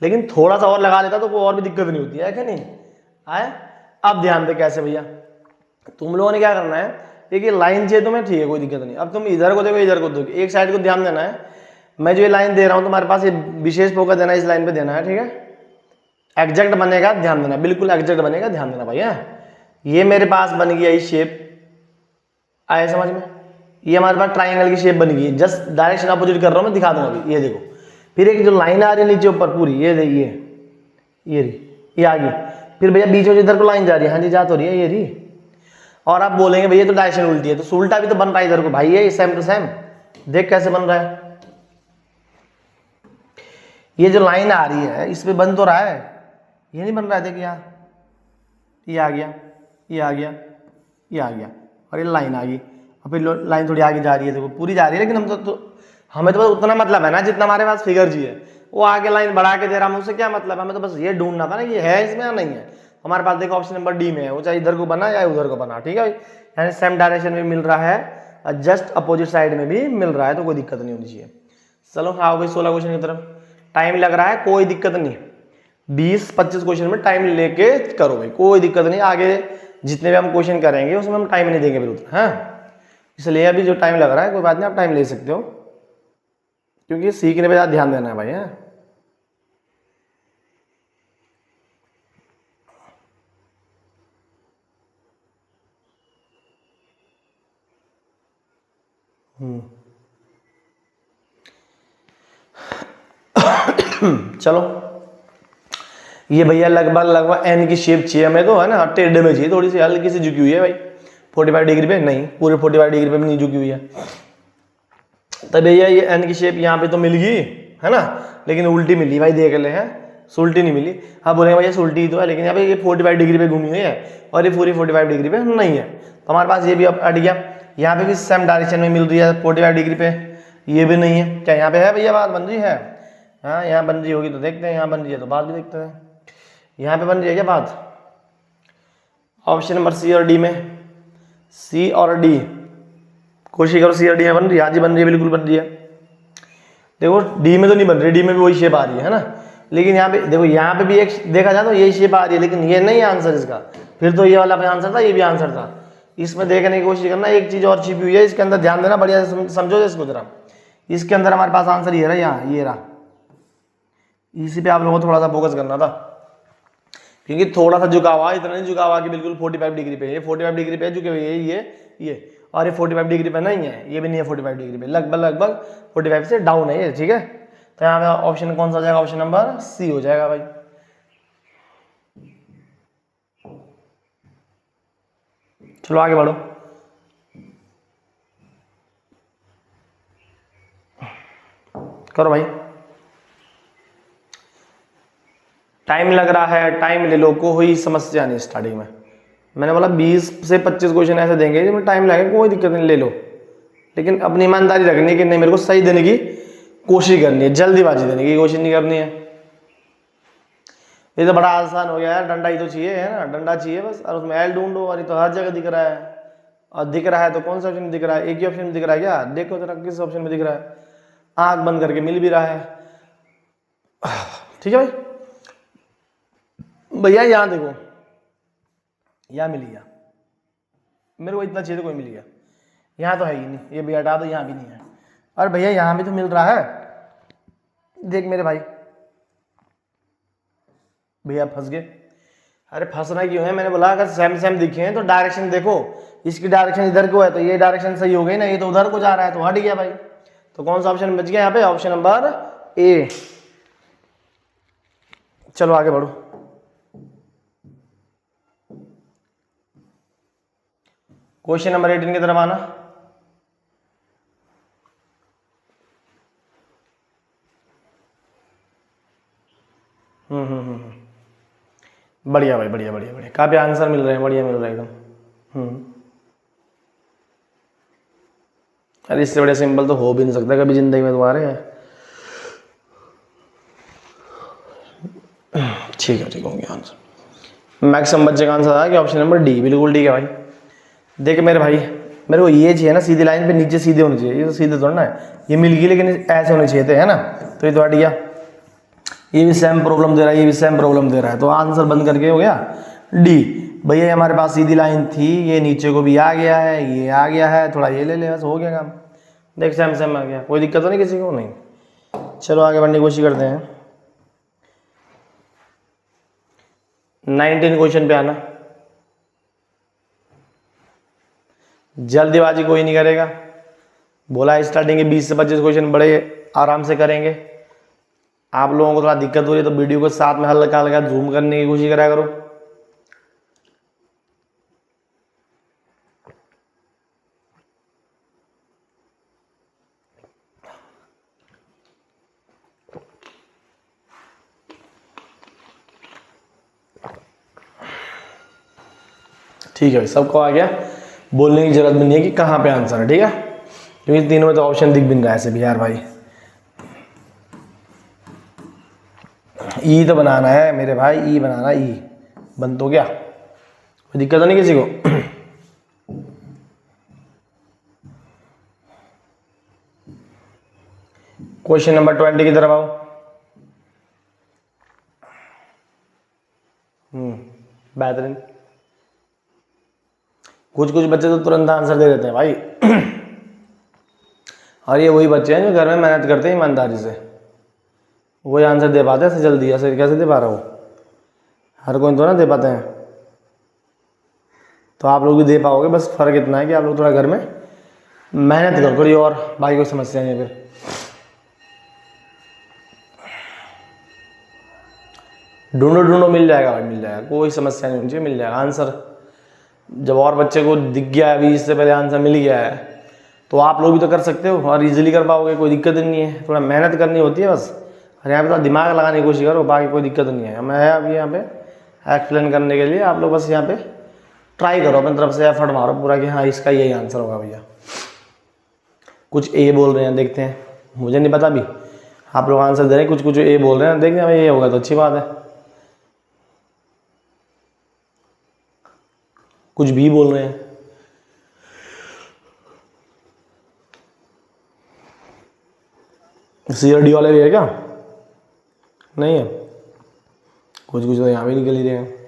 लेकिन थोड़ा सा और लगा लेता तो कोई और भी दिक्कत नहीं होती है कि नहीं आए। अब ध्यान दे कैसे भैया, तुम लोगों ने क्या करना है, एक लाइन चाहिए तुम्हें, ठीक है कोई दिक्कत नहीं। अब तुम इधर को देखो इधर को देखो, एक साइड को ध्यान देना है। मैं जो ये लाइन दे रहा हूँ तुम्हारे पास, ये विशेष फोकस देना है, इस लाइन पे देना है, ठीक है। एग्जैक्ट बनेगा, ध्यान देना, बिल्कुल एग्जैक्ट बनेगा, ध्यान देना भैया। ये मेरे पास बन गया ये शेप, आया समझ में। ये हमारे पास ट्राइंगल की शेप बन गई है, जस्ट डायरेक्शन अपोजिट कर रहा हूँ मैं, दिखा दूंगा अभी। ये देखो फिर एक जो लाइन आ रही है नीचे ऊपर पूरी, ये देखिए, ये रही, ये आ गई। फिर भैया बीच में इधर को लाइन जा रही है, हाँ जी जा तो रही है, ये रही। और आप बोलेंगे भैया तो डायरेक्शन उल्टी है, तो उल्टा भी तो बन रहा है इधर को भाई, ये सेम टू सेम। देख कैसे बन रहा है, ये जो लाइन आ रही है इस पे बन तो रहा है, ये नहीं बन रहा है। देखिए यहाँ ये आ गया, ये आ गया, ये आ गया, और ये लाइन आ गई। और फिर लाइन थोड़ी आगे जा रही है, देखो पूरी जा रही है, लेकिन हम तो हमें तो बस उतना मतलब है ना जितना हमारे पास फिगर जी है। वो आगे लाइन बढ़ा के दे रहा, मुझसे क्या मतलब, हमें तो बस ये ढूंढना था ना ये है इसमें या नहीं है। हमारे पास देखो ऑप्शन नंबर डी में है, वो चाहे इधर को बना या उधर को बना, ठीक है। यानी सेम डायरेक्शन में मिल रहा है, जस्ट अपोजिट साइड में भी मिल रहा है, तो कोई दिक्कत नहीं होनी चाहिए। चलो आओ भाई 16 क्वेश्चन की तरफ। टाइम लग रहा है, कोई दिक्कत नहीं, 20-25 क्वेश्चन में टाइम लेके करो भाई, कोई दिक्कत नहीं। आगे जितने भी हम क्वेश्चन करेंगे उसमें हम टाइम नहीं देंगे बिल्कुल, हाँ। इसलिए अभी जो टाइम लग रहा है कोई बात नहीं, आप टाइम ले सकते हो, क्योंकि सीखने पे ज़्यादा ध्यान देना है भाई, है। चलो ये भैया लगभग एन की शेप चाहिए हमें तो, है ना, टेढ़े में चाहिए, थोड़ी सी हल्की सी झुकी हुई है भाई, 45 डिग्री पे नहीं, पूरे 45 डिग्री पे भी नहीं झुकी हुई है। तब भैया ये एन की शेप यहाँ पे तो मिल गई, है ना, लेकिन उल्टी मिली भाई, देख ले, है उल्टी नहीं मिली। हाँ बोलेंगे भैया उल्टी तो है, लेकिन यहाँ पे ये 45 डिग्री पे घूमी हुई है और ये पूरी 45 डिग्री पे नहीं है, तो हमारे पास ये भी अब अट गया। यहाँ पे भी सेम डायरेक्शन में मिल रही है 45 डिग्री पे, ये भी नहीं है। क्या यहाँ पे है भैया बात बन रही है? हाँ यहाँ बन रही होगी तो देखते हैं, यहाँ बन रही है तो बात भी देखते हैं। यहाँ पे बन रही है क्या बात? ऑप्शन नंबर सी और डी में, सी और डी, कोशिश करो सी और डी में बन रही है। हाँ जी बन रही है, बिल्कुल बन रही है। देखो डी में तो नहीं बन रही, डी में भी वही शेप आ रही है ना, लेकिन यहाँ पे देखो, यहाँ पे भी एक देखा जाए तो यही शेप आ रही है, लेकिन ये नहीं आंसर इसका। फिर तो ये वाला भी आंसर था, ये भी आंसर था। इसमें देखने की कोशिश करना, एक चीज और छिपी हुई है इसके अंदर, ध्यान देना, बढ़िया से समझो इसको जरा। इसके अंदर हमारे पास आंसर ये रहा, यहाँ ये रहा, इसी पे आप लोगों को थोड़ा सा फोकस करना था, क्योंकि थोड़ा सा झुका हुआ, इतना नहीं झुका हुआ कि बिल्कुल 45 डिग्री पे। ये 45 डिग्री पे झुके हुए, ये और ये 45 डिग्री पे नहीं है, ये भी नहीं है 45 डिग्री पे, लगभग 45 से डाउन है ये, ठीक है। तो यहाँ पे ऑप्शन कौन सा हो जाएगा? ऑप्शन नंबर सी हो जाएगा भाई। चलो आगे बढ़ो। करो भाई, टाइम लग रहा है, टाइम ले लो, कोई समस्या नहीं। स्टार्टिंग में मैंने बोला 20 से 25 क्वेश्चन ऐसे देंगे जिसमें टाइम लगेगा, कोई दिक्कत नहीं, ले लो, लेकिन अपनी ईमानदारी रखनी है कि नहीं, मेरे को सही देने की कोशिश करनी है, जल्दीबाजी देने की कोशिश नहीं करनी है। ये तो बड़ा आसान हो गया है, डंडा ही तो चाहिए, है ना, डंडा चाहिए बस, और उसमें एल ढूंढो, और ये तो हर जगह दिख रहा है। और दिख रहा है तो कौन सा ऑप्शन दिख रहा है? एक ही ऑप्शन दिख रहा है क्या? देखो जरा किस ऑप्शन में दिख रहा है, आंख बंद करके मिल भी रहा है, ठीक है भाई। भैया यहाँ देखो, यहाँ मिल गया, मेरे को इतना चाहिए तो कोई मिल गया, यहाँ तो है ही नहीं, ये भी हटा दो, यहाँ भी नहीं है। और भैया यहाँ भी तो मिल रहा है, देख मेरे भाई, भैया फंस गए। अरे फंसना क्यों है? मैंने बोला अगर सेम सेम दिखे हैं तो डायरेक्शन देखो, इसकी डायरेक्शन इधर को है तो ये डायरेक्शन सही हो गई ना, ये तो उधर को जा रहा है तो हट गया भाई। तो कौन सा ऑप्शन बच गया यहाँ पे? Option number A. चलो आगे बढ़ो। क्वेश्चन नंबर 18 की तरफ आना। बढ़िया भाई, बढ़िया बढ़िया बढ़िया, काफी आंसर मिल रहे हैं, बढ़िया मिल रहा है एकदम। अरे इससे बड़े सिंपल तो हो भी नहीं सकता कभी जिंदगी में तुम्हारे। ठीक है, ठीक हो गया आंसर। मैक्सिमम बच्चे का आंसर आया कि ऑप्शन नंबर डी, बिल्कुल ठीक है भाई। देख मेरे भाई, मेरे को ये चाहिए ना सीधी लाइन पे, नीचे सीधे होने चाहिए, ये तो सीधे थोड़ा ना है, ये मिल गई लेकिन ऐसे होने चाहिए थे, है ना, तो ये तो हट गया। ये भी सेम प्रॉब्लम दे रहा है, ये भी सेम प्रॉब्लम दे रहा है, तो आंसर बंद करके हो गया डी। भैया हमारे पास सीधी लाइन थी, ये नीचे को भी आ गया है, ये आ गया है, थोड़ा ये ले ले, बस हो गया काम। देख सेम सेम आ गया, कोई दिक्कत तो नहीं किसी को? नहीं। चलो आगे बढ़ने की कोशिश करते हैं। 19 क्वेश्चन पे आना, जल्दीबाजी कोई नहीं करेगा। बोला स्टार्टिंग के 20 से 25 क्वेश्चन बड़े आराम से करेंगे, आप लोगों को थोड़ा दिक्कत हो रही है तो वीडियो को साथ में हल्का हल्का जूम करने की कोशिश करा करो। ठीक है भाई, सबको आ गया, बोलने की जरूरत भी नहीं है कि कहाँ पे आंसर है, ठीक है, क्योंकि तीनों में तो ऑप्शन दिख भी नहीं रहा है ऐसे भी यार भाई। ई तो बनाना है मेरे भाई, ई बनाना, ई बन तो गया, कोई दिक्कत तो नहीं किसी को। क्वेश्चन नंबर 20 की तरफ आओ। बेहतरीन। कुछ कुछ बच्चे तो तुरंत आंसर दे देते हैं भाई। और ये वही बच्चे हैं जो घर में मेहनत करते हैं ईमानदारी से, वही आंसर दे पाते हैं ऐसे जल्दी। ऐसे कैसे दे पा रहा हो, हर कोई तो ना दे पाते हैं। तो आप लोग भी दे पाओगे, बस फर्क इतना है कि आप लोग थोड़ा घर में मेहनत करो, कोई और भाई कोई समस्या नहीं है। फिर ढूंढो ढूंढो, मिल जाएगा भाई, मिल जाएगा, कोई समस्या नहीं होनी चाहिए, मिल जाएगा आंसर। जब और बच्चे को दिख गया है अभी, इससे पहले आंसर मिल गया है, तो आप लोग भी तो कर सकते हो और इजीली कर पाओगे, कोई दिक्कत नहीं है। थोड़ा मेहनत करनी होती है बस, और यहाँ पे थोड़ा दिमाग लगाने की कोशिश करो, बाकी कोई दिक्कत नहीं है। मैं अभी यहाँ पे एक्सप्लेन करने के लिए, आप लोग बस यहाँ पे ट्राई करो अपनी तरफ से, एफर्ट मारो पूरा कि हाँ इसका यही आंसर होगा भैया। कुछ ए बोल रहे हैं, देखते हैं, मुझे नहीं पता अभी, आप लोग आंसर दे रहे हैं, कुछ कुछ ए बोल रहे हैं, देखते हैं भाई ये होगा तो अच्छी बात है। कुछ भी बोल रहे हैं, CRD वाले भी है क्या? नहीं है, कुछ कुछ तो यहाँ भी निकल ही रहे हैं।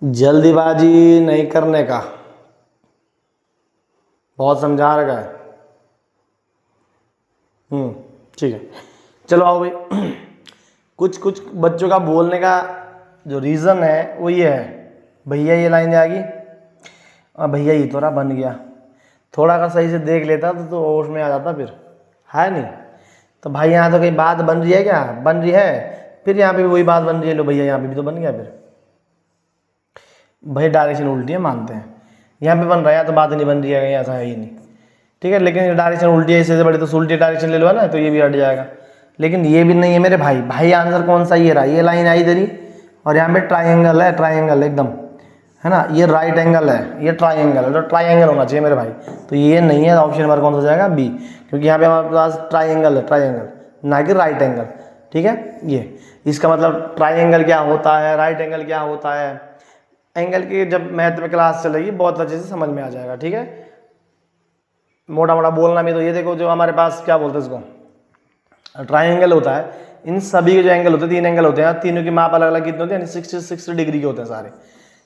जल्दीबाजी नहीं करने का बहुत समझा रखा है। ठीक है, चलो आओ भाई। कुछ कुछ बच्चों का बोलने का जो रीज़न है वो ये है, भैया ये लाइन जाएगी और भैया ये थोड़ा बन गया, थोड़ा अगर सही से देख लेता तो होश में आ जाता, फिर है नहीं। तो भाई यहाँ तो कहीं बात बन रही है क्या? बन रही है, फिर यहाँ पे भी वही बात बन रही है, लो भैया यहाँ पे भी तो बन गया। फिर भाई डायरेक्शन उल्टी है, मानते हैं, यहाँ पे बन रहा है तो बात नहीं बन रही है, ऐसा है ही नहीं, ठीक है। लेकिन डायरेक्शन उल्टी है, इससे बड़ी तो उल्टी डायरेक्शन ले लो ना, तो ये भी हट जाएगा। लेकिन ये भी नहीं है मेरे भाई, भाई आंसर कौन सा ये रहा, ये लाइन आई इधर ही, और यहाँ पे ट्राइंगल है, ट्राइंगल एकदम, है ना, ये राइट एंगल है, ये ट्राइंगल है, तो ट्राइंगल होना चाहिए मेरे भाई। तो ये नहीं है, ऑप्शन नंबर कौन सा हो जाएगा? बी, क्योंकि यहाँ पे हमारे पास ट्राइंगल है, ट्राइंगल ना कि राइट एंगल, ठीक है। ये इसका मतलब ट्राइंगल क्या होता है, राइट एंगल क्या होता है, एंगल की जब मैथ में क्लास चलेगी बहुत अच्छे से समझ में आ जाएगा, ठीक है। मोटा मोटा बोलना भी, तो ये देखो जो हमारे पास क्या बोलते हैं इसको, ट्राइंगल होता है, इन सभी के जो एंगल होते हैं, 3 एंगल होते हैं, तीनों की माप अलग अलग कितने होते हैं, 60 डिग्री के होते हैं सारे।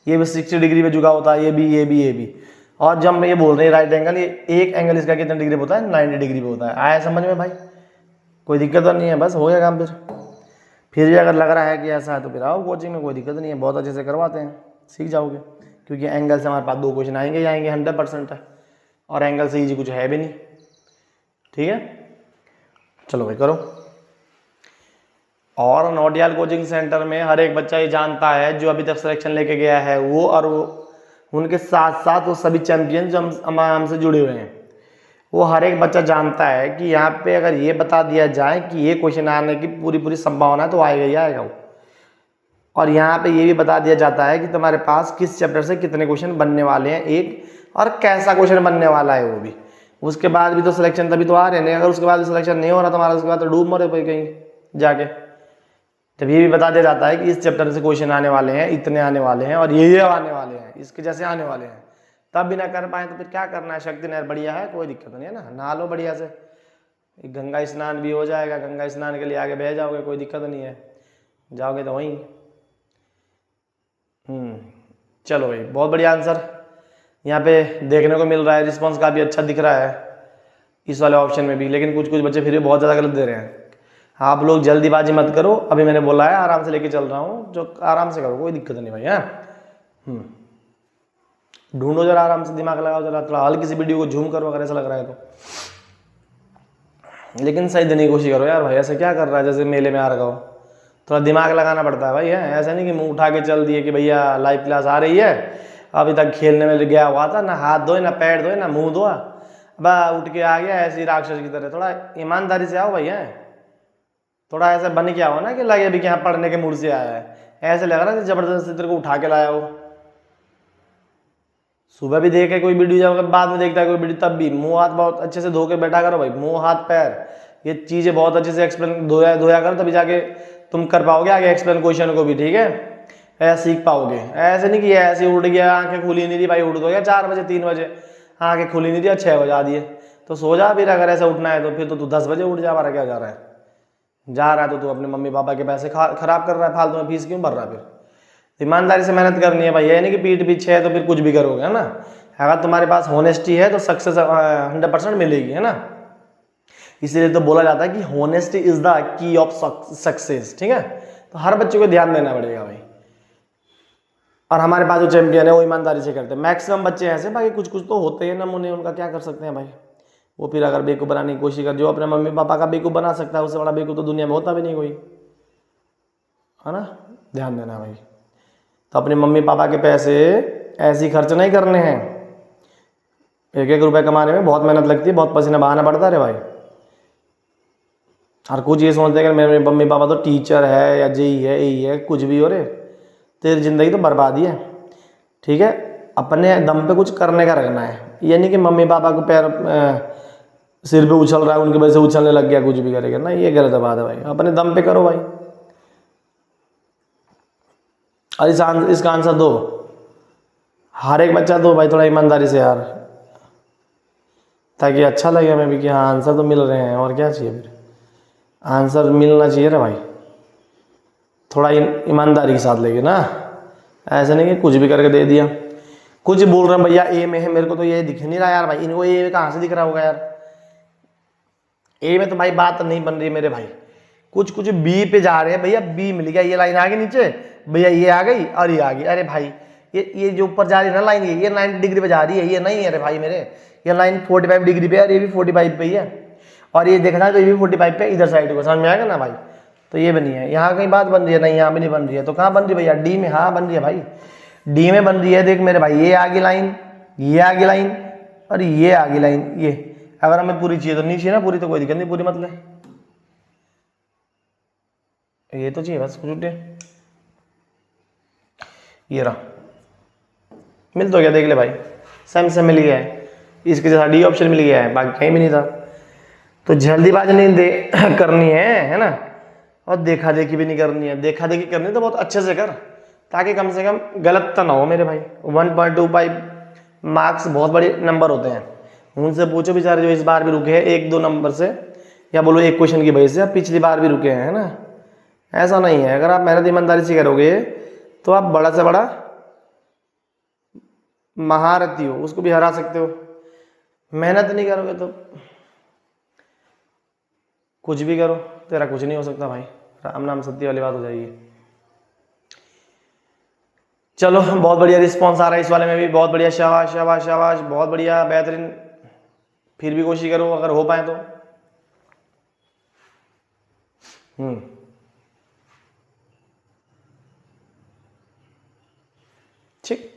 ये भी 60 डिग्री पे झुका होता है, ये भी, ये भी, ये भी। और जब ये बोल रहे हैं राइट एंगल, ये एक एंगल इसका कितने डिग्री पे होता है? 90 डिग्री पे होता है। आया समझ में भाई? कोई दिक्कत तो नहीं है, बस हो गया काम। फिर भी अगर लग रहा है कि ऐसा है तो फिर आओ कोचिंग में, कोई दिक्कत नहीं है, बहुत अच्छे से करवाते हैं, सीख जाओगे। क्योंकि एंगल से हमारे पास 2 क्वेश्चन आएंगे ही आएंगे, 100% है, और एंगल से ईजी कुछ है भी नहीं, ठीक है। चलो भाई करो। और नोडियाल कोचिंग सेंटर में हर एक बच्चा ये जानता है जो अभी तक सिलेक्शन लेके गया है वो, और वो उनके साथ साथ वो सभी चैंपियन जो हमसे जुड़े हुए हैं, वो हर एक बच्चा जानता है कि यहाँ पे अगर ये बता दिया जाए कि ये क्वेश्चन आने की पूरी संभावना है तो आएगा ही आएगा वो। और यहाँ पे ये भी बता दिया जाता है कि तुम्हारे पास किस चैप्टर से कितने क्वेश्चन बनने वाले हैं, एक, और कैसा क्वेश्चन बनने वाला है वो भी। उसके बाद भी तो सिलेक्शन तभी तो आ रहे हैं, अगर उसके बाद भी सिलेक्शन नहीं हो रहा तुम्हारा, उसके बाद तो डूब मरे पे कहीं जाके। जब ये भी बता दिया जाता है कि इस चैप्टर से क्वेश्चन आने वाले हैं, इतने आने वाले हैं, और ये आने वाले हैं, इसके जैसे आने वाले हैं, तब भी ना कर पाए तो फिर क्या करना है? शक्ति नहर बढ़िया है, कोई दिक्कत नहीं है ना, नहा लो बढ़िया से, गंगा स्नान भी हो जाएगा, गंगा स्नान के लिए आगे बह जाओगे, कोई दिक्कत नहीं है, जाओगे तो वहीं। चलो भाई, बहुत बढ़िया आंसर यहाँ पे देखने को मिल रहा है, रिस्पॉन्स काफ़ी अच्छा दिख रहा है इस वाले ऑप्शन में भी। लेकिन कुछ कुछ बच्चे फिर भी बहुत ज़्यादा गलत दे रहे हैं। आप लोग जल्दीबाजी मत करो, अभी मैंने बोला है आराम से लेके चल रहा हूँ, जो आराम से करो, कोई दिक्कत नहीं भाई। हाँ ढूंढो जरा, आराम से दिमाग लगाओ जरा, थोड़ा हल्की सी वीडियो को झूम करो अगर ऐसा लग रहा है तो। लेकिन सही देने की कोशिश करो यार भाई, ऐसे क्या कर रहा है जैसे मेले में आ रखा हो। थोड़ा दिमाग लगाना पड़ता है भाई, है ऐसा नहीं कि मुंह उठा के चल दिए कि भैया लाइव क्लास आ रही है, अभी तक खेलने में गया हुआ था, ना हाथ धोए ना पैर धोए ना मुंह धोआ, बा उठ के आ गया ऐसी राक्षस की तरह। थोड़ा ईमानदारी से आओ भैया, थोड़ा ऐसा बन के आओ ना कि लगे भी कि यहाँ पढ़ने के मूड से आया है। ऐसे लग रहा है जबरदस्ती तेरे को उठा के लाया हो। सुबह भी देखे कोई वीडियो, जब बाद में देखता है कोई वीडियो तब भी मुंह हाथ बहुत अच्छे से धो के बैठा करो भाई, मुंह हाथ पैर ये चीजें बहुत अच्छे से एक्सप्लेन धोया धोया करो, तभी जाके तुम कर पाओगे आगे एक्सप्लेन क्वेश्चन को भी, ठीक है, ऐसा सीख पाओगे। ऐसे नहीं कि ऐसे उठ गया, आंखें खुली नहीं थी भाई, उठ तो गया 4 बजे 3 बजे, आंखें खुली नहीं थी और 6 बजा दिए, तो सो जा फिर। अगर ऐसा उठना है तो फिर तो तू 10 बजे उठ जा, हमारा क्या जा रहा है, जा रहा है तो तू अपने मम्मी पापा के पैसे खराब कर रहा है, फालतू में फीस क्यों भर रहा है। फिर ईमानदारी से मेहनत करनी है भाई, ये नहीं कि पीठ पीछे है तो फिर कुछ भी करोगे, है ना। अगर तुम्हारे पास होनेस्टी है तो सक्सेस 100% मिलेगी, है ना। इसीलिए तो बोला जाता है कि honesty is the key of success, ठीक है। तो हर बच्चे को ध्यान देना पड़ेगा भाई। और हमारे पास जो चैंपियन है वो ईमानदारी से करते हैं। मैक्सिमम बच्चे ऐसे, बाकी कुछ कुछ तो होते हैं नमूने, उनका क्या कर सकते हैं भाई। वो फिर अगर बेवकूफ़ बनाने की कोशिश कर, जो अपने मम्मी पापा का बेवकूफ़ बना सकता है, उससे बड़ा बेवकूफ़ तो दुनिया में होता भी नहीं कोई, है ना। ध्यान देना भाई। तो अपने मम्मी पापा के पैसे ऐसे ही खर्च नहीं करने हैं। 1-1 रुपये कमाने में बहुत मेहनत लगती है, बहुत पसीना बहाना पड़ता है रे भाई। हर कुछ ये सोचते हैं कि मेरे मम्मी पापा तो टीचर है या जेई है यही है, कुछ भी हो रे, तेरी ज़िंदगी तो बर्बाद ही है, ठीक है। अपने दम पे कुछ करने का रखना है, ये नहीं कि मम्मी पापा को पैर सिर पे उछल रहा है उनकी वजह से उछलने लग गया, कुछ भी करेगा ना, ये गलत बात है भाई। अपने दम पे करो भाई। और इसका आंसर दो, हर एक बच्चा दो भाई थोड़ा ईमानदारी से यार, ताकि अच्छा लगे हमें भी कि हाँ आंसर तो मिल रहे हैं, और क्या चाहिए फिर। आंसर मिलना चाहिए ना भाई, थोड़ा ईमानदारी के साथ लेके ना, ऐसे नहीं कि कुछ भी करके दे दिया। कुछ बोल रहे हैं भैया ए में है, मेरे को तो ये दिख नहीं रहा यार भाई, इनको ए कहाँ से दिख रहा होगा यार। ए में तो भाई बात नहीं बन रही मेरे भाई। कुछ कुछ बी पे जा रहे हैं भैया, बी मिल गया, ये लाइन आ गई नीचे भैया, ये आ गई और ये आ गई। अरे भाई ये जो ऊपर जा रही है ना लाइन, ये 90 डिग्री पे जा रही है, ये नहीं है अरे भाई मेरे, ये लाइन 45 डिग्री पे है और ये भी 45 पे ही है, और ये देखना है तो ये भी 45 पे इधर साइड को, समझ में आएगा ना भाई। तो ये बनी है, यहाँ कहीं बात बन रही है नहीं, यहाँ भी नहीं बन रही है, तो कहाँ बन रही है भैया, डी में। हाँ बन रही है भाई, डी में बन रही है। देख मेरे भाई, ये आगे लाइन, ये आगे लाइन और ये आगे लाइन, ये अगर हमें पूरी चाहिए तो नहीं चाहिए ना पूरी, तो कोई दिक्कत नहीं, पूरी मतलब ये तो चाहिए बस कुछ। ये रहा, मिल तो गया, देख ले भाई, सेम मिल गया है, इसके जैसा डी ऑप्शन मिल गया है, बाकी कहीं भी नहीं था। तो जल्दीबाजी नहीं करनी है ना, और देखा देखी भी नहीं करनी है। देखा देखी करनी तो बहुत अच्छे से कर, ताकि कम से कम गलत तो ना हो मेरे भाई। 1.25 मार्क्स बहुत बड़े नंबर होते हैं, उनसे पूछो बेचारे जो इस बार भी रुके हैं 1-2 नंबर से, या बोलो एक क्वेश्चन की वजह से, पिछली बार भी रुके हैं, है ना। ऐसा नहीं है, अगर आप मेहनत ईमानदारी से करोगे तो आप बड़ा से बड़ा महारथी हो, उसको भी हरा सकते हो। मेहनत नहीं करोगे तो कुछ भी करो, तेरा कुछ नहीं हो सकता भाई, राम नाम सत्य वाली बात हो जाएगी। चलो बहुत बढ़िया रिस्पॉन्स आ रहा है इस वाले में भी, बहुत बढ़िया, शाबाश शाबाश शाबाश, बहुत बढ़िया, बेहतरीन। फिर भी कोशिश करो अगर हो पाए तो। ठीक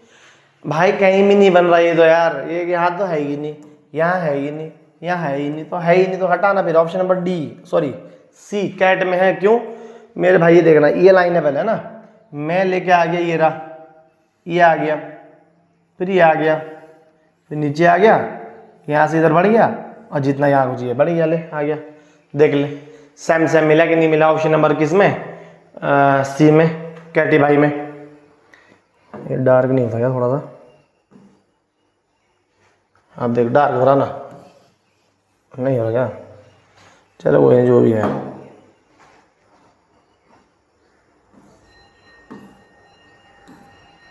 भाई, कहीं भी नहीं बन रहा ये तो यार, ये यहाँ तो है ही नहीं, यहाँ है ही नहीं, यहाँ है ही नहीं, तो है ही नहीं तो हटाना फिर। Option number D, sorry C, cat में है। क्यों मेरे भाई, ये देखना, ये लाइन है पहले ना, मैं लेके आ गया, ये रहा, ये आ गया, फिर ये आ गया, फिर नीचे आ गया, यहाँ से इधर बढ़ गया, और जितना यहाँ कुछ बढ़ गया, ले आ गया। देख ले सेम मिला कि नहीं मिला। ऑप्शन नंबर किस में, सी में, कैटी भाई में। ये डार्क नहीं होता क्या थोड़ा सा, आप देख डार्क हो रहा ना, नहीं हो रहा क्या, चलो वो जो भी है।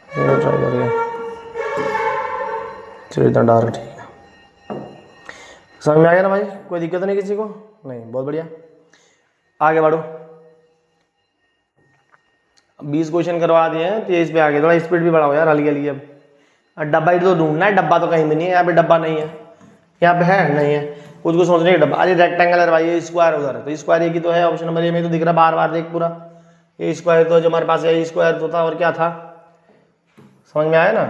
ट्राई करिए, चलो इतना डार्क ठीक है, समझ में आ गया ना भाई, कोई दिक्कत नहीं किसी को, नहीं बहुत बढ़िया। आगे बढ़ो। 20 क्वेश्चन करवा दिए हैं, 23 पे आ गए। थोड़ा स्पीड भी बढ़ाओ यार हल्की हल्की। अब डब्बा ही तो ढूंढना है, डब्बा तो कहीं भी नहीं है। यहाँ पे डब्बा नहीं है, यहाँ पे है नहीं है, कुछ कुछ सोच रहे हैं डब्बा। अरे रेक्टेंगल है भाई, ये स्क्वायर उधर है, तो स्क्वायर ये की तो है ऑप्शन नंबर ए में तो दिख रहा बार बार। देख पूरा ये स्क्वायर तो जो हमारे पास है, स्क्वायर तो था और क्या था, समझ में आया ना?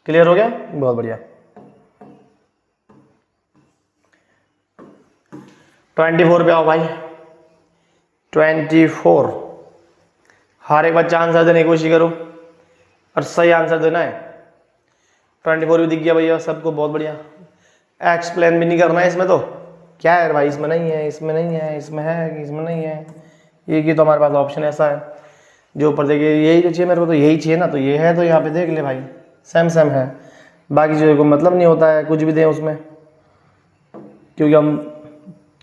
क्लियर हो गया, बहुत बढ़िया। 24 पे आओ भाई। 24 हर एक बच्चा आंसर देने की कोशिश करो और सही आंसर देना है। 24 भी दिख गया भैया सबको, बहुत बढ़िया। एक्सप्लेन भी नहीं करना है इसमें, तो क्या है भाई, इसमें नहीं है, इसमें नहीं है, इसमें है, इसमें नहीं है, ये की तो हमारे पास ऑप्शन ऐसा है जो ऊपर देखिए यही तो चाहिए मेरे को, तो यही चाहिए ना, तो ये है तो यहाँ पे देख ले भाई, सेम सेम है। बाकी चीज़ों को मतलब नहीं होता है कुछ भी दें उसमें, क्योंकि हम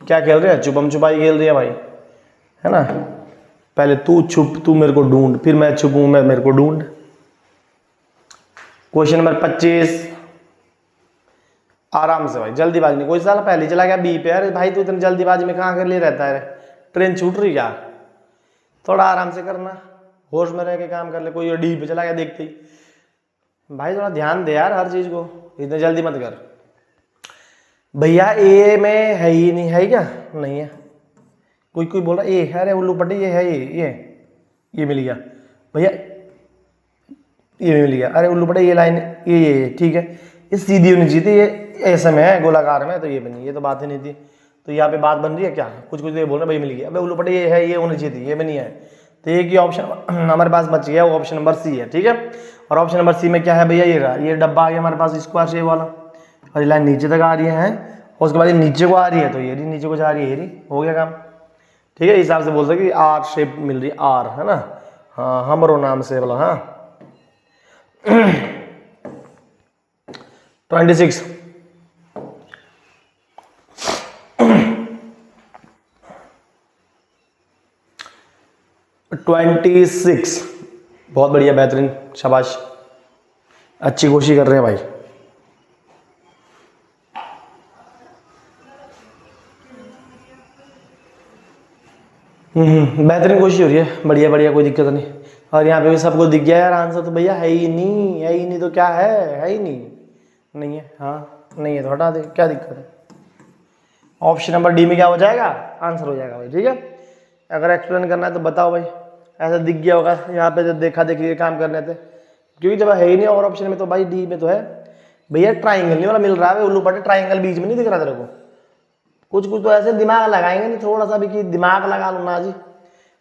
क्या खेल रहे हैं, छुपम छुपाई खेल रही है भाई, है ना? पहले तू छुप, तू मेरे को ढूंढ, फिर मैं छुपूं, मैं मेरे को ढूंढ। क्वेश्चन नंबर 25 आराम से भाई, जल्दीबाजी नहीं। कोई साल पहले चला गया बी पे, अरे भाई तू इतनी जल्दीबाजी में कहाँ कर ले रहता है, ट्रेन छूट रही क्या? थोड़ा आराम से करना, होश में रह के काम कर ले। कोई डी पे चला गया देखते ही, भाई थोड़ा ध्यान दे यार हर चीज को, इतनी जल्दी मत कर। भैया ए में है ही नहीं, है क्या? नहीं है। कोई कोई बोल रहा ए है, अरे उल्लू पट्टी, ये है, ये मिल गया भैया, ये मिल गया। अरे उल्लू पट्टी, ये लाइन, ये ठीक है, ये सीधी होनी चाहिए थी, ये ऐसे में है गोलाकार में, तो ये बनी, ये तो बात ही नहीं थी। तो यहाँ पे बात बन रही है क्या? कुछ कुछ ये बोल रहे भाई मिल गया, अबे उल्लू पट्टी ये है, ये होनी चाहिए थी, ये भी नहीं है। तो एक ही ऑप्शन हमारे पास बच गया, वो ऑप्शन नंबर सी है, ठीक है। और ऑप्शन नंबर सी में क्या है भैया, ये रहा, ये डब्बा आ गया हमारे पास स्क्वायर शेप वाला, और ये लाइन नीचे तक आ रही है, और उसके बाद ये नीचे को आ रही है, तो ये नीचे को जा रही है, ये हो गया काम, ठीक है। इस हिसाब से बोल सकते कि आर शेप मिल रही है, आर है ना, हाँ हमरो नाम से बोला, हाँ। 26 बहुत बढ़िया, बेहतरीन, शाबाश, अच्छी कोशिश कर रहे हैं भाई। बेहतरीन कोशिश हो रही है, बढ़िया बढ़िया, कोई दिक्कत नहीं। और यहाँ पे भी सबको दिख गया यार आंसर, तो भैया है ही नहीं, है ही नहीं, तो क्या है ही नहीं, नहीं है, हाँ नहीं है तो हटा दे, क्या दिक्कत है। ऑप्शन नंबर डी में क्या हो जाएगा, आंसर हो जाएगा भाई, ठीक है। अगर एक्सप्लेन करना है तो बताओ भाई, ऐसा दिख गया होगा यहाँ पे, जब देखा देखिए काम करने थे, क्योंकि जब है ही नहीं और ऑप्शन में, तो भाई डी में तो है भैया, ट्राइंगल नहीं वाला मिल रहा है, उल्लू पट्टे ट्राइंगल बीच में नहीं दिख रहा तेरे को। कुछ कुछ तो ऐसे दिमाग लगाएंगे नहीं थोड़ा सा भी, कि दिमाग लगा लो ना जी।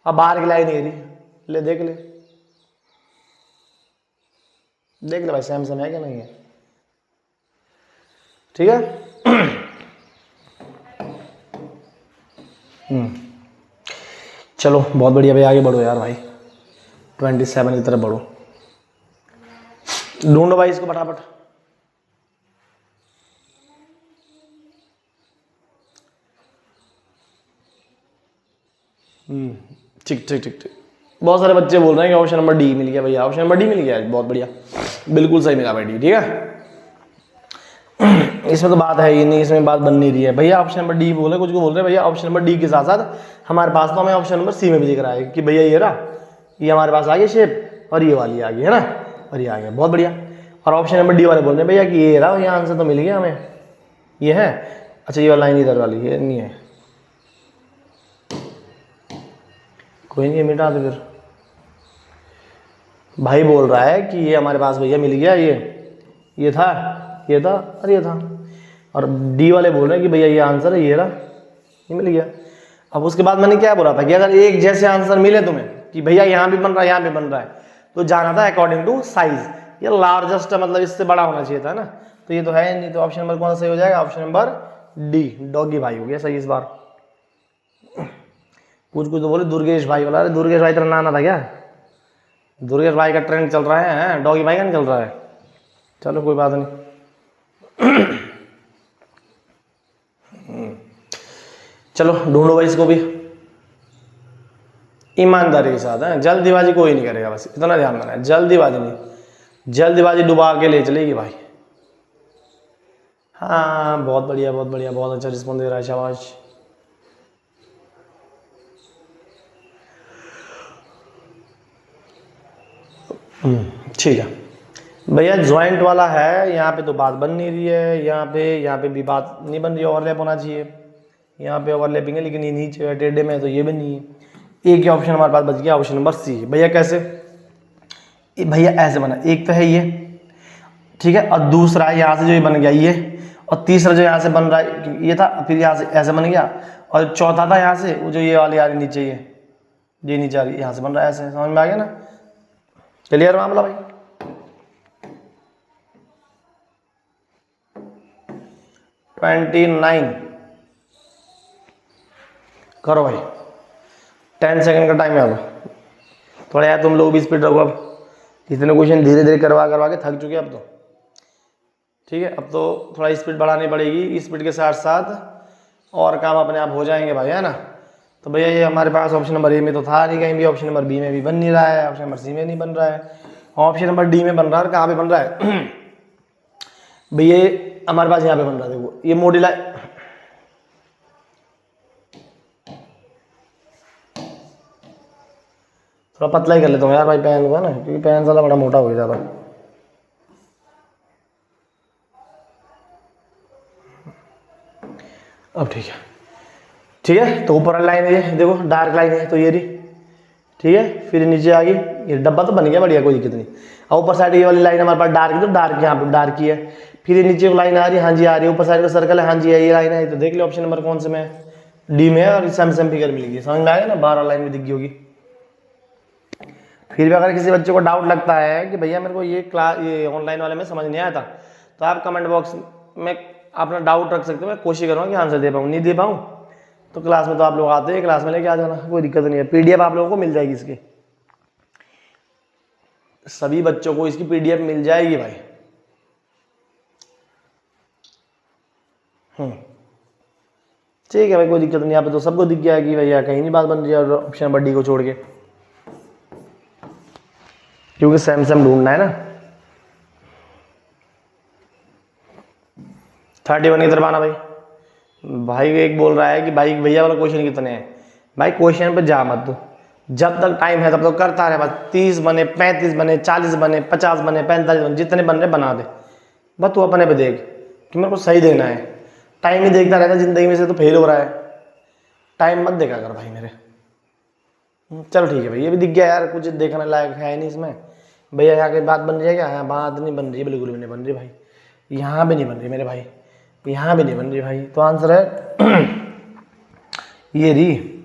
अब बाहर की लाइन नहीं रही, ले देख ले, देख ले भाई, सेम सेम है क्या, नहीं है, ठीक है। चलो बहुत बढ़िया भाई, आगे बढ़ो यार भाई, 27 की तरफ बढ़ो, ढूंढो भाई इसको फटाफट। ठीक ठीक ठीक ठीक, बहुत सारे बच्चे बोल रहे हैं कि ऑप्शन नंबर डी मिल गया भैया, ऑप्शन नंबर डी मिल गया, बहुत बढ़िया, बिल्कुल सही मिला भाई डी, ठीक है। इसमें तो बात है ही नहीं, इसमें बात बन नहीं रही है भैया। ऑप्शन नंबर डी बोले, कुछ को बोल रहे हैं भैया ऑप्शन नंबर डी के साथ साथ हमारे पास तो हमें ऑप्शन नंबर सी में भी दिख रहा है कि भैया ये रहा, ये हमारे पास आ गया शेप, और ये वाली आ गई है ना, और ये आ गया, बहुत बढ़िया। और ऑप्शन नंबर डी वाले बोल रहे हैं भैया कि ये रहा, ये आंसर तो मिल गया हमें, ये है, अच्छा ये वाला लाइन इधर वाली, ये नहीं है, कोई नहीं मिटा दे फिर। भाई बोल रहा है कि ये हमारे पास भैया मिल गया, ये था, ये था और ये था, और डी वाले बोल रहे हैं कि भैया ये आंसर है, ये रहा, ये मिल गया। अब उसके बाद मैंने क्या बोला था कि अगर एक जैसे आंसर मिले तुम्हें कि भैया यहाँ भी बन रहा है, यहाँ भी बन रहा है, तो जाना था अकॉर्डिंग टू साइज, ये लार्जेस्ट मतलब इससे बड़ा होना चाहिए था ना, तो ये तो है नहीं, तो ऑप्शन नंबर कौन सा सही हो जाएगा, ऑप्शन नंबर डी, डॉगी भाई हो गया सही इस बार। कुछ कुछ तो बोले दुर्गेश भाई वाला, अरे दुर्गेश भाई तेरा नाना था क्या? दुर्गेश भाई का ट्रेंड चल रहा है, डॉगी भाई का नहीं चल रहा है, चलो कोई बात नहीं। चलो ढूंढो भाई इसको भी ईमानदारी के साथ, है जल्दीबाजी कोई नहीं करेगा, बस इतना ध्यान देना है, जल्दीबाजी नहीं, जल्दीबाजी डुबा के ले चलेगी भाई। हाँ बहुत बढ़िया, बहुत बढ़िया, बहुत अच्छा रिस्पॉन्स दे रहा है, शाबाश। ठीक है भैया, ज्वाइंट वाला है, यहाँ पे तो बात बन नहीं रही है, यहाँ पे भी बात नहीं बन रही है, ओवरलैप होना चाहिए, यहाँ पे ओवरलैपिंग है लेकिन ये नीचे टेढ़े में है तो ये भी नहीं है। एक ही ऑप्शन हमारे पास बच गया, ऑप्शन नंबर सी। भैया कैसे? भैया ऐसे बना, एक तो है ये, ठीक है, और दूसरा है यहाँ से जो ये बन गया ये, और तीसरा जो यहाँ से बन रहा है ये था, फिर यहाँ से ऐसे बन गया, और चौथा था यहाँ से वो जो ये वाली आ रही नीचे, ये नीचे आ रही यहाँ से बन रहा है ऐसे। समझ में आ गया ना? क्लियर मामला भाई? ट्वेंटी 29 करो भाई, 10 सेकंड का टाइम है। अब थोड़ा यार तुम लोग भी स्पीड रखो, अब इतने क्वेश्चन धीरे धीरे करवा करवा के थक चुके अब तो, ठीक है। अब तो थोड़ा स्पीड बढ़ानी पड़ेगी, स्पीड के साथ साथ और काम अपने आप हो जाएंगे भाई, है ना? तो भैया ये हमारे पास ऑप्शन नंबर ए में तो था नहीं कहीं भी, ऑप्शन नंबर बी में भी बन नहीं रहा है, ऑप्शन नंबर सी में नहीं बन रहा है, ऑप्शन नंबर डी में बन रहा है। और कहाँ पे बन रहा है भैया? हमारे पास यहाँ पे बन रहा है, देखो ये मॉड्यूल थोड़ा पतला ही कर लेता हूँ यार भाई पेन को, है ना, क्योंकि पेन साला बड़ा मोटा हो जाता। अब ठीक है, ठीक है। तो ऊपर लाइन है ये देखो, डार्क लाइन है तो ये रही, ठीक है। फिर नीचे आ गई, ये डब्बा तो बन गया बढ़िया, कोई दिक्कत नहीं। और ऊपर साइड ये वाली लाइन हमारे पास डार्क है, तो डार्क यहाँ पे डार्क की है। फिर ये नीचे लाइन आ रही है, हाँ जी आ रही है, ऊपर साइड का सर्कल है, हाँ जी है, ये लाइन है। तो देख लो ऑप्शन नंबर कौन से में है? डी में है, और सेम सेम फिगर मिलेगी। समझ में आएगा ना? 12 लाइन में दिख गई होगी। फिर भी अगर किसी बच्चे को डाउट लगता है कि भैया मेरे को ये ऑनलाइन वाले में समझ नहीं आया था, तो आप कमेंट बॉक्स में अपना डाउट रख सकते हो, मैं कोशिश करूँगा कि आंसर दे पाऊँ। नहीं दे पाऊँ तो क्लास में तो आप लोग आते हैं, क्लास में लेके आ जाना, कोई दिक्कत नहीं है। पीडीएफ आप लोगों को मिल जाएगी इसकी, सभी बच्चों को इसकी पीडीएफ मिल जाएगी भाई। ठीक है भाई, कोई दिक्कत नहीं। यहाँ पे तो सबको दिख गया है कि भैया कहीं नहीं बात बन रही है ऑप्शन नंबर डी को छोड़ के, क्योंकि सेम सेम ढूंढना है ना। 31 की तरफ आना भाई। भाई एक बोल रहा है कि भाई भैया वाला क्वेश्चन कितने हैं? भाई क्वेश्चन पे जा मत दो, जब तक टाइम है तब तक करता रहे बस। 30 बने, 35 बने, 40 बने, 50 बने, 45 बने, जितने बन रहे बना दे बस। तू अपने पे देख कि मेरे को सही देना है। टाइम ही देखता रहता जिंदगी में से तो फेल हो रहा है, टाइम मत देखा कर भाई मेरे। चलो ठीक है भाई, ये भी दिख गया यार, कुछ देखने लायक है नहीं इसमें। भैया यहाँ की बात बन रही है क्या? यहाँ बात नहीं बन रही है, बिल्कुल भी नहीं बन रही भाई, यहाँ भी नहीं बन रही मेरे भाई, यहाँ भी नहीं बन रही भाई। तो आंसर है ये री।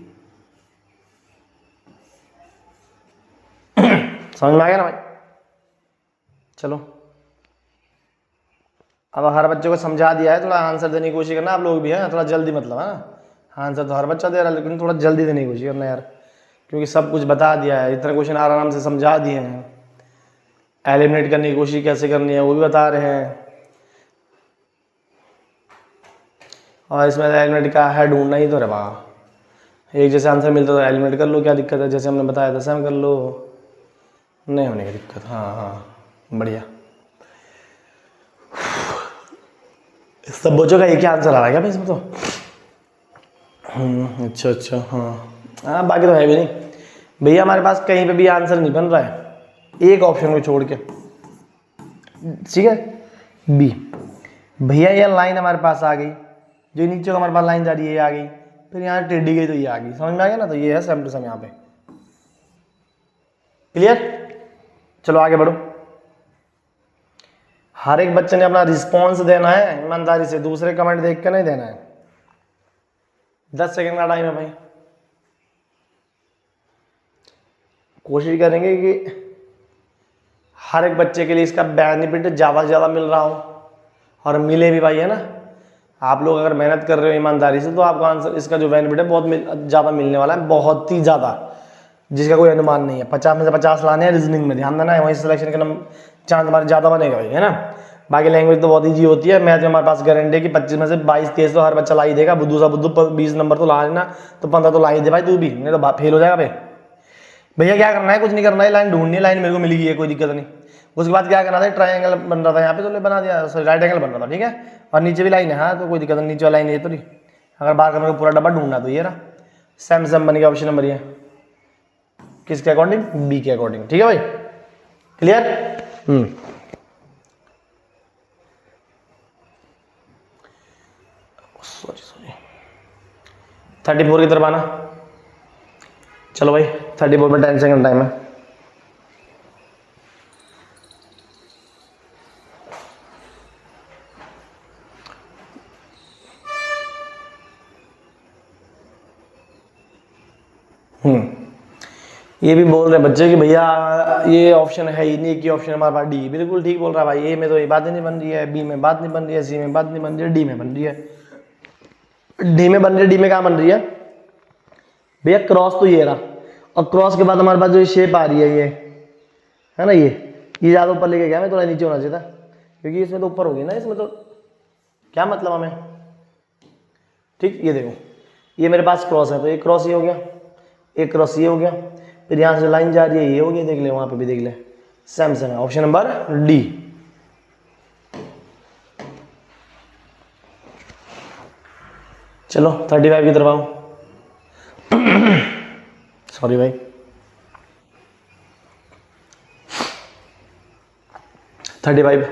समझ में आ गया ना भाई? चलो अब हर बच्चे को समझा दिया है, थोड़ा आंसर देने की कोशिश करना आप लोग भी, है थोड़ा जल्दी, मतलब है ना। आंसर तो हर बच्चा दे रहा है, लेकिन थोड़ा जल्दी देने की कोशिश करना यार, क्योंकि सब कुछ बता दिया है, इतने क्वेश्चन आराम से समझा दिए हैं। एलिमिनेट करने की कोशिश कैसे करनी है वो भी बता रहे हैं, और इसमें एलिमिनेट का है ढूंढना ही तो रहा। एक जैसे आंसर मिलता तो एलिमिनेट कर लो, क्या दिक्कत है? जैसे हमने बताया था सेम कर लो, नहीं होने की दिक्कत। हाँ हाँ बढ़िया। सब बच्चों का एक ही आंसर आ रहा है क्या इसमें? तो अच्छा अच्छा, हाँ बाकी तो है भी नहीं भैया, हमारे पास कहीं पे भी आंसर नहीं बन रहा है, एक ऑप्शन को छोड़ के, ठीक है। बी भैया ये लाइन हमारे पास आ गई, जो नीचे हमारे पास लाइन जा रही है ये आ गई, फिर यहाँ टेढ़ी गई तो ये आ गई। समझ में आ गया ना? तो ये है सेम टू सेम यहाँ पे। क्लियर? चलो आगे बढ़ो। हर एक बच्चे ने अपना रिस्पॉन्स देना है ईमानदारी से, दूसरे कमेंट देख के नहीं देना है। 10 सेकंड का टाइम है भाई, कोशिश करेंगे कि हर एक बच्चे के लिए इसका बेनिफिट ज़्यादा से ज़्यादा मिल रहा हो, और मिले भी भाई, है ना। आप लोग अगर मेहनत कर रहे हो ईमानदारी से तो आपको आंसर इसका जो बेनिफिट है बहुत ज़्यादा मिलने वाला है, बहुत ही ज़्यादा, जिसका कोई अनुमान नहीं है। 50 में से 50 लाने हैं, रीजनिंग में ध्यान देना है, वहीं सिलेक्शन का चांस हमारे ज़्यादा बनेगा भाई, है ना। बाकी लैंग्वेज तो बहुत ईजी होती है, मैथ में हमारे पास गारंटी है कि 25 में से 22-23 तो हर बच्चा ला ही देगा। बुद्धू सा बुद्धू 20 नंबर तो ला लेना, तो 15 तो ला ही दे भाई तू भी, नहीं तो फेल हो जाएगा भाई। भैया क्या करना है? कुछ नहीं करना है, लाइन ढूंढनी है, लाइन मेरे को मिल गई है, कोई दिक्कत नहीं। उसके बाद क्या करना था? ट्रायंगल बन रहा था यहाँ पे तो बना दिया, सॉरी राइट एंगल बन रहा था, ठीक है। और नीचे भी लाइन है, हाँ तो कोई दिक्कत नहीं, नीचे वाला लाइन है तो नहीं। अगर बाहर करने को पूरा डब्बा ढूंढना तो ये रहा, सेम सेम बन गया ऑप्शन नंबर ये, किसके अकॉर्डिंग? बी के अकॉर्डिंग, ठीक है भाई। क्लियर? सॉरी 34 की तरफ आना। चलो भाई 34 में 10 सेकंड टाइम है। ये भी बोल रहे बच्चे कि भैया ये ऑप्शन है ही नहीं कि ऑप्शन हमारे पास डी। बिल्कुल ठीक बोल रहा है भाई। ए में तो ये बात नहीं बन रही है, बी में बात नहीं बन रही है, सी में बात नहीं बन रही है, डी में बन रही है। डी में बन रही है। डी में कहाँ बन रही है भैया? क्रॉस तो ये रहा, और क्रॉस के बाद हमारे पास जो शेप आ रही है ये है ना, ये ज़्यादा ऊपर लेके गया, मैं थोड़ा नीचे होना चाहिए था, क्योंकि इसमें तो ऊपर होगी ना, इसमें तो क्या मतलब हमें। ठीक, ये देखो ये मेरे पास क्रॉस है, तो एक क्रॉस ये हो गया, एक क्रॉस ये हो गया, फिर यहाँ से लाइन जा रही है ये हो गया, देख ले वहाँ पे भी देख ले, सेम सेम है। Option number D. चलो 35 की तरफ आओ। सॉरी भाई 35।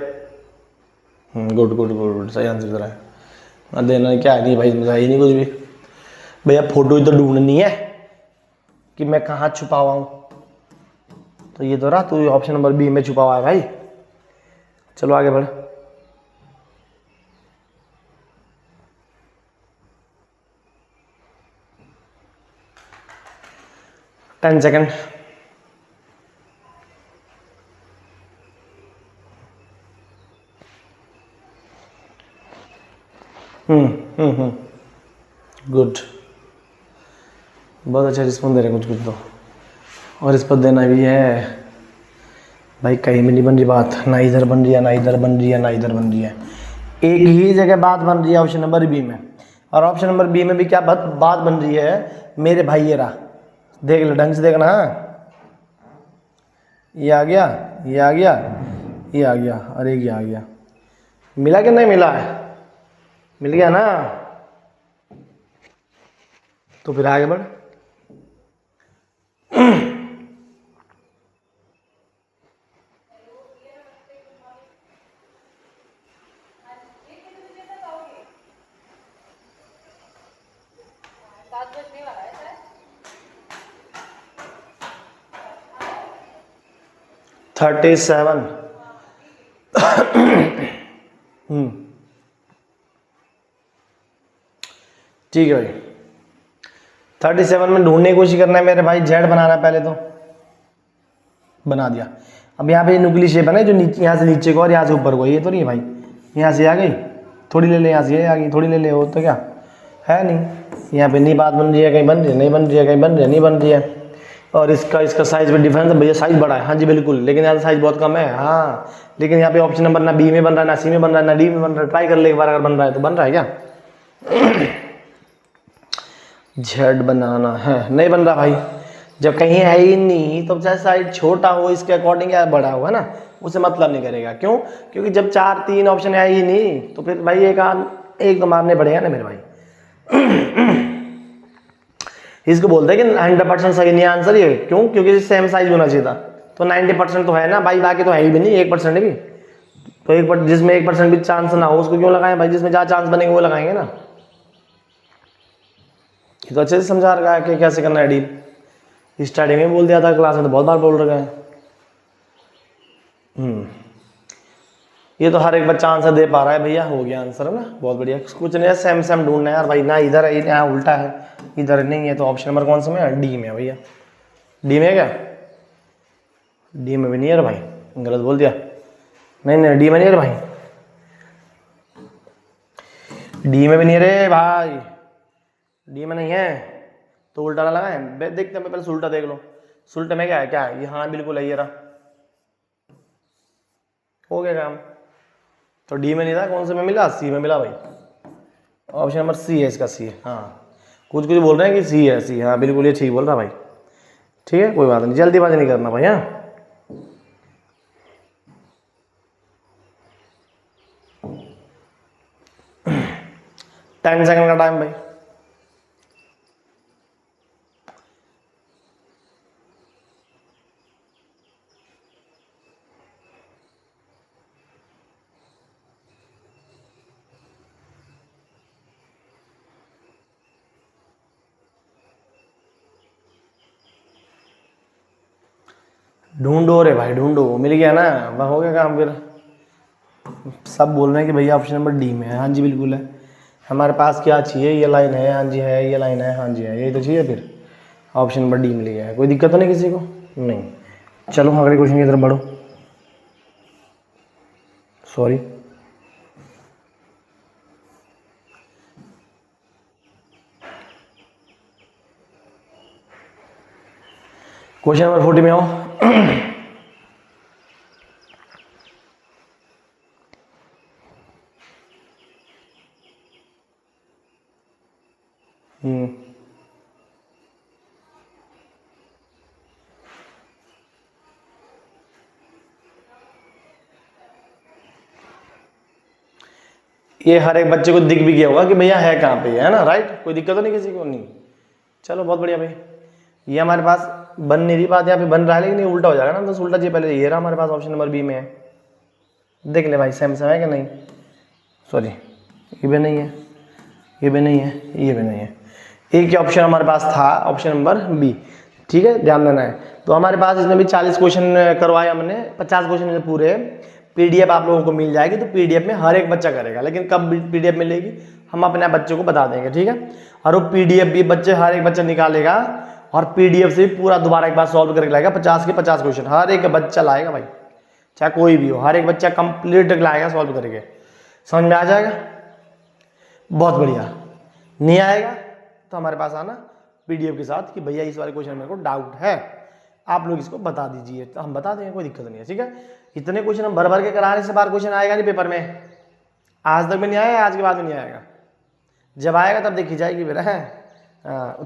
गुड गुड गुड गुड, सही आंसर इधर है। देना क्या है नहीं भाई, इसमें ही नहीं कुछ भी। भैया फोटो ही तो ढूंढनी है कि मैं कहाँ छुपा हुआ हूँ, तो ये तो रहा, तू ऑप्शन नंबर बी में छुपा हुआ है भाई। चलो आगे बढ़। Ten second. गुड, बहुत अच्छा रिस्पॉन्स दे रहे कुछ कुछ तो, और इस पर देना भी है भाई। कहीं में नहीं बन रही बात, ना इधर बन रही है, ना इधर बन रही है, ना इधर बन रही है, एक ही जगह बात बन रही है ऑप्शन नंबर बी में। और ऑप्शन नंबर बी में भी क्या बात बन रही है मेरे भाई, ये रहा, देख ले ढंग से देखना। ये आ गया, ये आ गया, ये आ गया, अरे ये आ गया। मिला कि नहीं मिला है? मिल गया ना, तो फिर आगे बढ़। Thirty seven. ठीक है भाई, 37 में ढूंढने की कोशिश करना है मेरे भाई। जेड बनाना है पहले तो, बना दिया। अब यहाँ पे नुकली शेप है ना, जो नीचे, यहाँ से नीचे को और यहाँ से ऊपर को, ये तो नहीं है भाई। यहाँ से आ गई, थोड़ी ले ले, यहाँ से आ गई, थोड़ी ले ले, हो तो क्या है नहीं। यहाँ पे नहीं बात बन रही है, कहीं बन रही है, नहीं बन रही है, कहीं बन रही है, नहीं बन रही है। और इसका साइज में डिफरेंस है भैया, साइज बड़ा है, हाँ जी बिल्कुल, लेकिन यहाँ साइज बहुत कम है। हाँ, लेकिन यहाँ पे ऑप्शन नंबर ना बी में बन रहा है, ना सी में बन रहा है, ना डी में बन रहा है। ट्राई कर ले एक बार, अगर बन रहा है तो बन रहा है क्या? जेड बनाना है, नहीं बन रहा भाई। जब कहीं है ही नहीं, तो चाहे साइज छोटा हो इसके अकॉर्डिंग या बड़ा होगा ना, उसे मतलब नहीं करेगा। क्यों? क्योंकि जब 4-3 ऑप्शन है ही नहीं, तो फिर भाई एक तो मारने पड़ेगा ना मेरे भाई। इसको बोलते हैं कि 100% सही नहीं आंसर ये। क्यों? क्योंकि सेम साइज होना चाहिए था। तो 90% तो है ना भाई, बाकी तो है ही भी नहीं, 1% भी। तो जिसमें 1% भी चांस ना हो उसको क्यों लगाएं भाई? जिसमें जहाँ चांस बनेंगे वो लगाएंगे ना। ये तो अच्छे से समझा रखा है कि कैसे करना है डील। स्टार्टिंग में बोल दिया था, क्लास में तो बहुत बार बोल रखा है। ये तो हर एक बच्चा आंसर दे पा रहा है भैया, हो गया आंसर है ना, बहुत बढ़िया। कुछ नहीं है, सेम सेम ढूंढना है यार भाई, ना इधर है, यहाँ उल्टा है, इधर नहीं है। तो ऑप्शन नंबर कौन सा में है? डी में है भैया। डी में है क्या? डी में भी नहीं है भाई, गलत बोल दिया। नहीं नहीं, डी में नहीं है भाई, डी में भी नहीं है रे भाई, डी में नहीं है। तो उल्टा ना लगाए, देखते हैं पहले उल्टा देख लो। उल्टे में क्या है? क्या है ये? हाँ बिल्कुल है, ये रहा, हो गया काम। तो डी में नहीं था, कौन से में मिला? सी में मिला भाई। ऑप्शन नंबर सी है इसका, सी है। हाँ, कुछ कुछ बोल रहे हैं कि सी है, सी। हाँ बिल्कुल, ये ठीक बोल रहा भाई। ठीक है, कोई बात नहीं, जल्दीबाजी नहीं करना भाई। हाँ 10 सेकंड का टाइम भाई। ढूंढो रे भाई ढूंढो, मिल गया ना, वह हो गया काम फिर। सब बोल रहे हैं कि भैया ऑप्शन नंबर डी में है। हाँ जी बिल्कुल है। हमारे पास क्या चाहिए, ये लाइन है, हाँ जी है, ये लाइन है, हाँ जी है, यही तो चाहिए फिर। ऑप्शन नंबर डी मिल गया है। कोई दिक्कत तो नहीं किसी को? नहीं। चलो अगले क्वेश्चन की तरफ बढ़ो। सॉरी, क्वेश्चन नंबर 40 में आओ। ये हर एक बच्चे को दिख भी गया होगा कि भैया है कहाँ पे, है ना, राइट। कोई दिक्कत तो नहीं किसी को? नहीं। चलो बहुत बढ़िया भाई। ये हमारे पास बन नहीं रही बात, यहाँ पे बन रहा है लेकिन ये उल्टा हो जाएगा ना, तो उल्टा जी पहले ये रहा हमारे पास ऑप्शन नंबर बी में है। देख ले भाई सेम सेम है कि नहीं? सॉरी, ये भी नहीं है, ये भी नहीं है, ये भी नहीं है। एक ही ऑप्शन हमारे पास था, ऑप्शन नंबर बी। ठीक है, ध्यान देना है। तो हमारे पास इसमें भी 40 क्वेश्चन करवाए हमने, 50 क्वेश्चन पूरे। पीडीएफ आप लोगों को मिल जाएगी, तो पीडीएफ में हर एक बच्चा करेगा, लेकिन कब पीडीएफ मिलेगी हम अपने बच्चों को बता देंगे, ठीक है। और वो पीडीएफ भी बच्चे हर एक बच्चा निकालेगा और पीडीएफ से पूरा दोबारा एक बार सॉल्व करके लाएगा। 50 के 50 क्वेश्चन हर एक बच्चा लाएगा भाई, चाहे कोई भी हो, हर एक बच्चा कंप्लीट लाएगा सॉल्व करके। समझ में आ जाएगा? बहुत बढ़िया। नहीं आएगा तो हमारे पास आना पीडीएफ के साथ कि भैया इस वाले क्वेश्चन मेरे को डाउट है, आप लोग इसको बता दीजिए, तो हम बता देंगे, कोई दिक्कत नहीं है, ठीक है। इतने क्वेश्चन हम भर भर के कराने से बार क्वेश्चन आएगा नहीं पेपर में। आज तक में नहीं आया, आज के बाद में नहीं आएगा। जब आएगा तब देखी जाएगी फिर, है।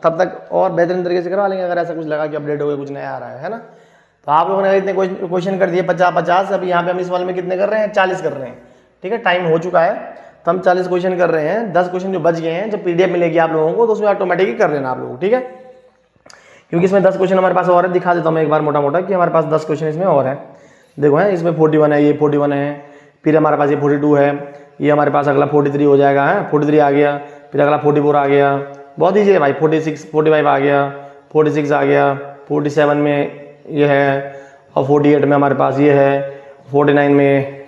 तब तक और बेहतरीन तरीके से करवा लेंगे अगर ऐसा कुछ लगा कि अपडेट हो गया, कुछ नया आ रहा है ना। तो आप लोगों ने इतने क्वेश्चन कर दिए 50-50। अब यहाँ पे हम इस वाले में कितने कर रहे हैं? 40 कर रहे हैं, ठीक है। टाइम हो चुका है तो हम 40 क्वेश्चन कर रहे हैं। 10 क्वेश्चन जो बच गए हैं, जब पीडीएफ मिलेगी आप लोगों को तो उसमें ऑटोमेटिक ही कर लेना आप लोग, ठीक है। क्योंकि इसमें 10 क्वेश्चन हमारे पास और है, दिखा देता हूँ मैं एक बार मोटा मोटा कि हमारे पास 10 क्वेश्चन इसमें और है। देखो है, इसमें 41 है, ये 41 है, फिर हमारे पास ये 42 है, ये हमारे पास अगला 43 हो जाएगा, है 43 आ गया, फिर अगला 44 आ गया। बहुत ईजी है भाई। 46 45 आ गया, 46 आ गया, 47 में ये है, और 48 में हमारे पास ये है, 49 में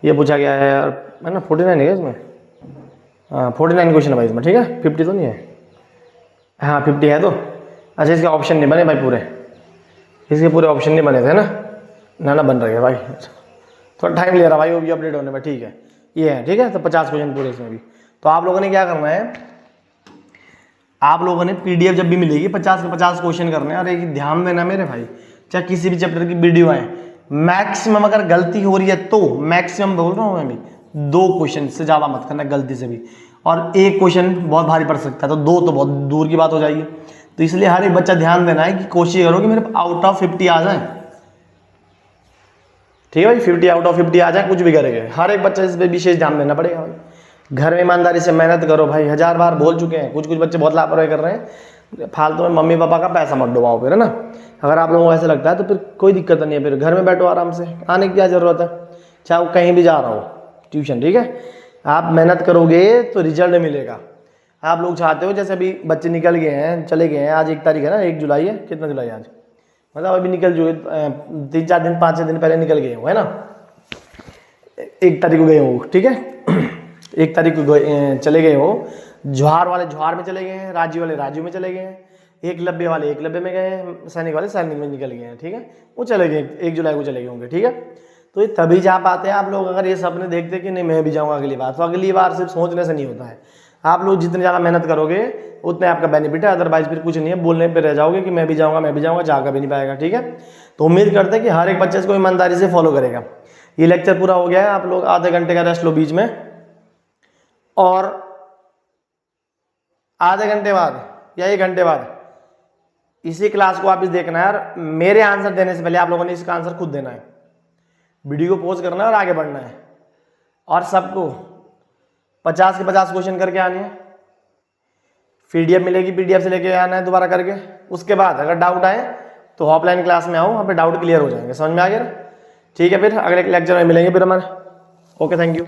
ये पूछा गया है ना, 49 है इसमें। हाँ 49 क्वेश्चन है भाई इसमें, ठीक है। 50 तो नहीं है, हाँ 50 है। तो अच्छा, इसके ऑप्शन नहीं बने भाई पूरे, इसके पूरे ऑप्शन नहीं बने थे ना बन रहे हैं भाई, थोड़ा टाइम ले रहा भाई वो भी अपडेट होने में, ठीक है। ये है, ठीक है। तो 50 क्वेश्चन पूरे इसमें भी। तो आप लोगों ने क्या करना है, आप लोगों ने पीडीएफ जब भी मिलेगी 50 के 50 क्वेश्चन करने हैं। और एक ध्यान देना मेरे भाई, चाहे किसी भी चैप्टर की वीडियो आए, मैक्सिमम अगर गलती हो रही है तो मैक्सिमम बोल रहा हूँ मैं भी, 2 क्वेश्चन से ज़्यादा मत करना गलती से भी। और एक क्वेश्चन बहुत भारी पड़ सकता है, तो 2 तो बहुत दूर की बात हो जाएगी। तो इसलिए हर एक बच्चा ध्यान देना है कि कोशिश करो कि मेरे आउट ऑफ 50 आ जाए, ठीक है भाई। 50 आउट ऑफ 50 आ जाए, कुछ भी करेंगे। हर एक बच्चा इस पर विशेष ध्यान देना पड़ेगा भाई। घर में ईमानदारी से मेहनत करो भाई, 1000 बार बोल चुके हैं। कुछ बच्चे बहुत लापरवाही कर रहे हैं, फालतू में मम्मी पापा का पैसा मत डुबाओ फिर, है ना। अगर आप लोगों को ऐसा लगता है तो फिर कोई दिक्कत नहीं है, फिर घर में बैठो आराम से, आने की क्या जरूरत है, चाहे वो कहीं भी जा रहा हो ट्यूशन, ठीक है। आप मेहनत करोगे तो रिजल्ट मिलेगा। आप लोग चाहते हो, जैसे अभी बच्चे निकल गए हैं, चले गए हैं, आज 1 तारीख है ना, 1 जुलाई है, कितना जुलाई आज, मतलब अभी निकल जो 3-4 दिन 5-6 दिन पहले निकल गए हो, है ना। 1 तारीख को गए हो, ठीक है। 1 तारीख को चले गए हो। ज्वार वाले ज्वार में चले गए हैं, राज्य वाले राज्य में चले गए हैं, एकलव्य वाले एकलव्य में गए हैं, सैनिक वाले सैनिक में निकल गए हैं, ठीक है। वो चले गए 1 जुलाई को चले गए होंगे, ठीक है। तो ये तभी जा पाते हैं आप लोग अगर ये सपने देखते कि नहीं मैं भी जाऊँगा अगली बार। तो अगली बार सिर्फ सोचने से नहीं होता है, आप लोग जितने ज़्यादा मेहनत करोगे उतने आपका बेनिफिट है। अदरवाइज फिर कुछ नहीं है, बोलने पे रह जाओगे कि मैं भी जाऊँगा, जा कर भी नहीं पाएगा, ठीक है। तो उम्मीद करते हैं कि हर एक बच्चे इसको ईमानदारी से फॉलो करेगा। ये लेक्चर पूरा हो गया है, आप लोग आधे घंटे का रेस्ट लो बीच में, और आधे घंटे बाद या 1 घंटे बाद इसी क्लास को वापस देखना है। और मेरे आंसर देने से पहले आप लोगों ने इसका आंसर खुद देना है, वीडियो को पॉज करना है और आगे बढ़ना है। और सबको 50 के 50 क्वेश्चन करके आने हैं। पीडीएफ मिलेगी, पीडीएफ से लेके आना है दोबारा करके। उसके बाद अगर डाउट आए तो ऑफलाइन क्लास में आओ, वहाँ पे डाउट क्लियर हो जाएंगे। समझ में आ गया? ठीक है, फिर अगले लेक्चर में मिलेंगे फिर हमारे। Okay, thank you.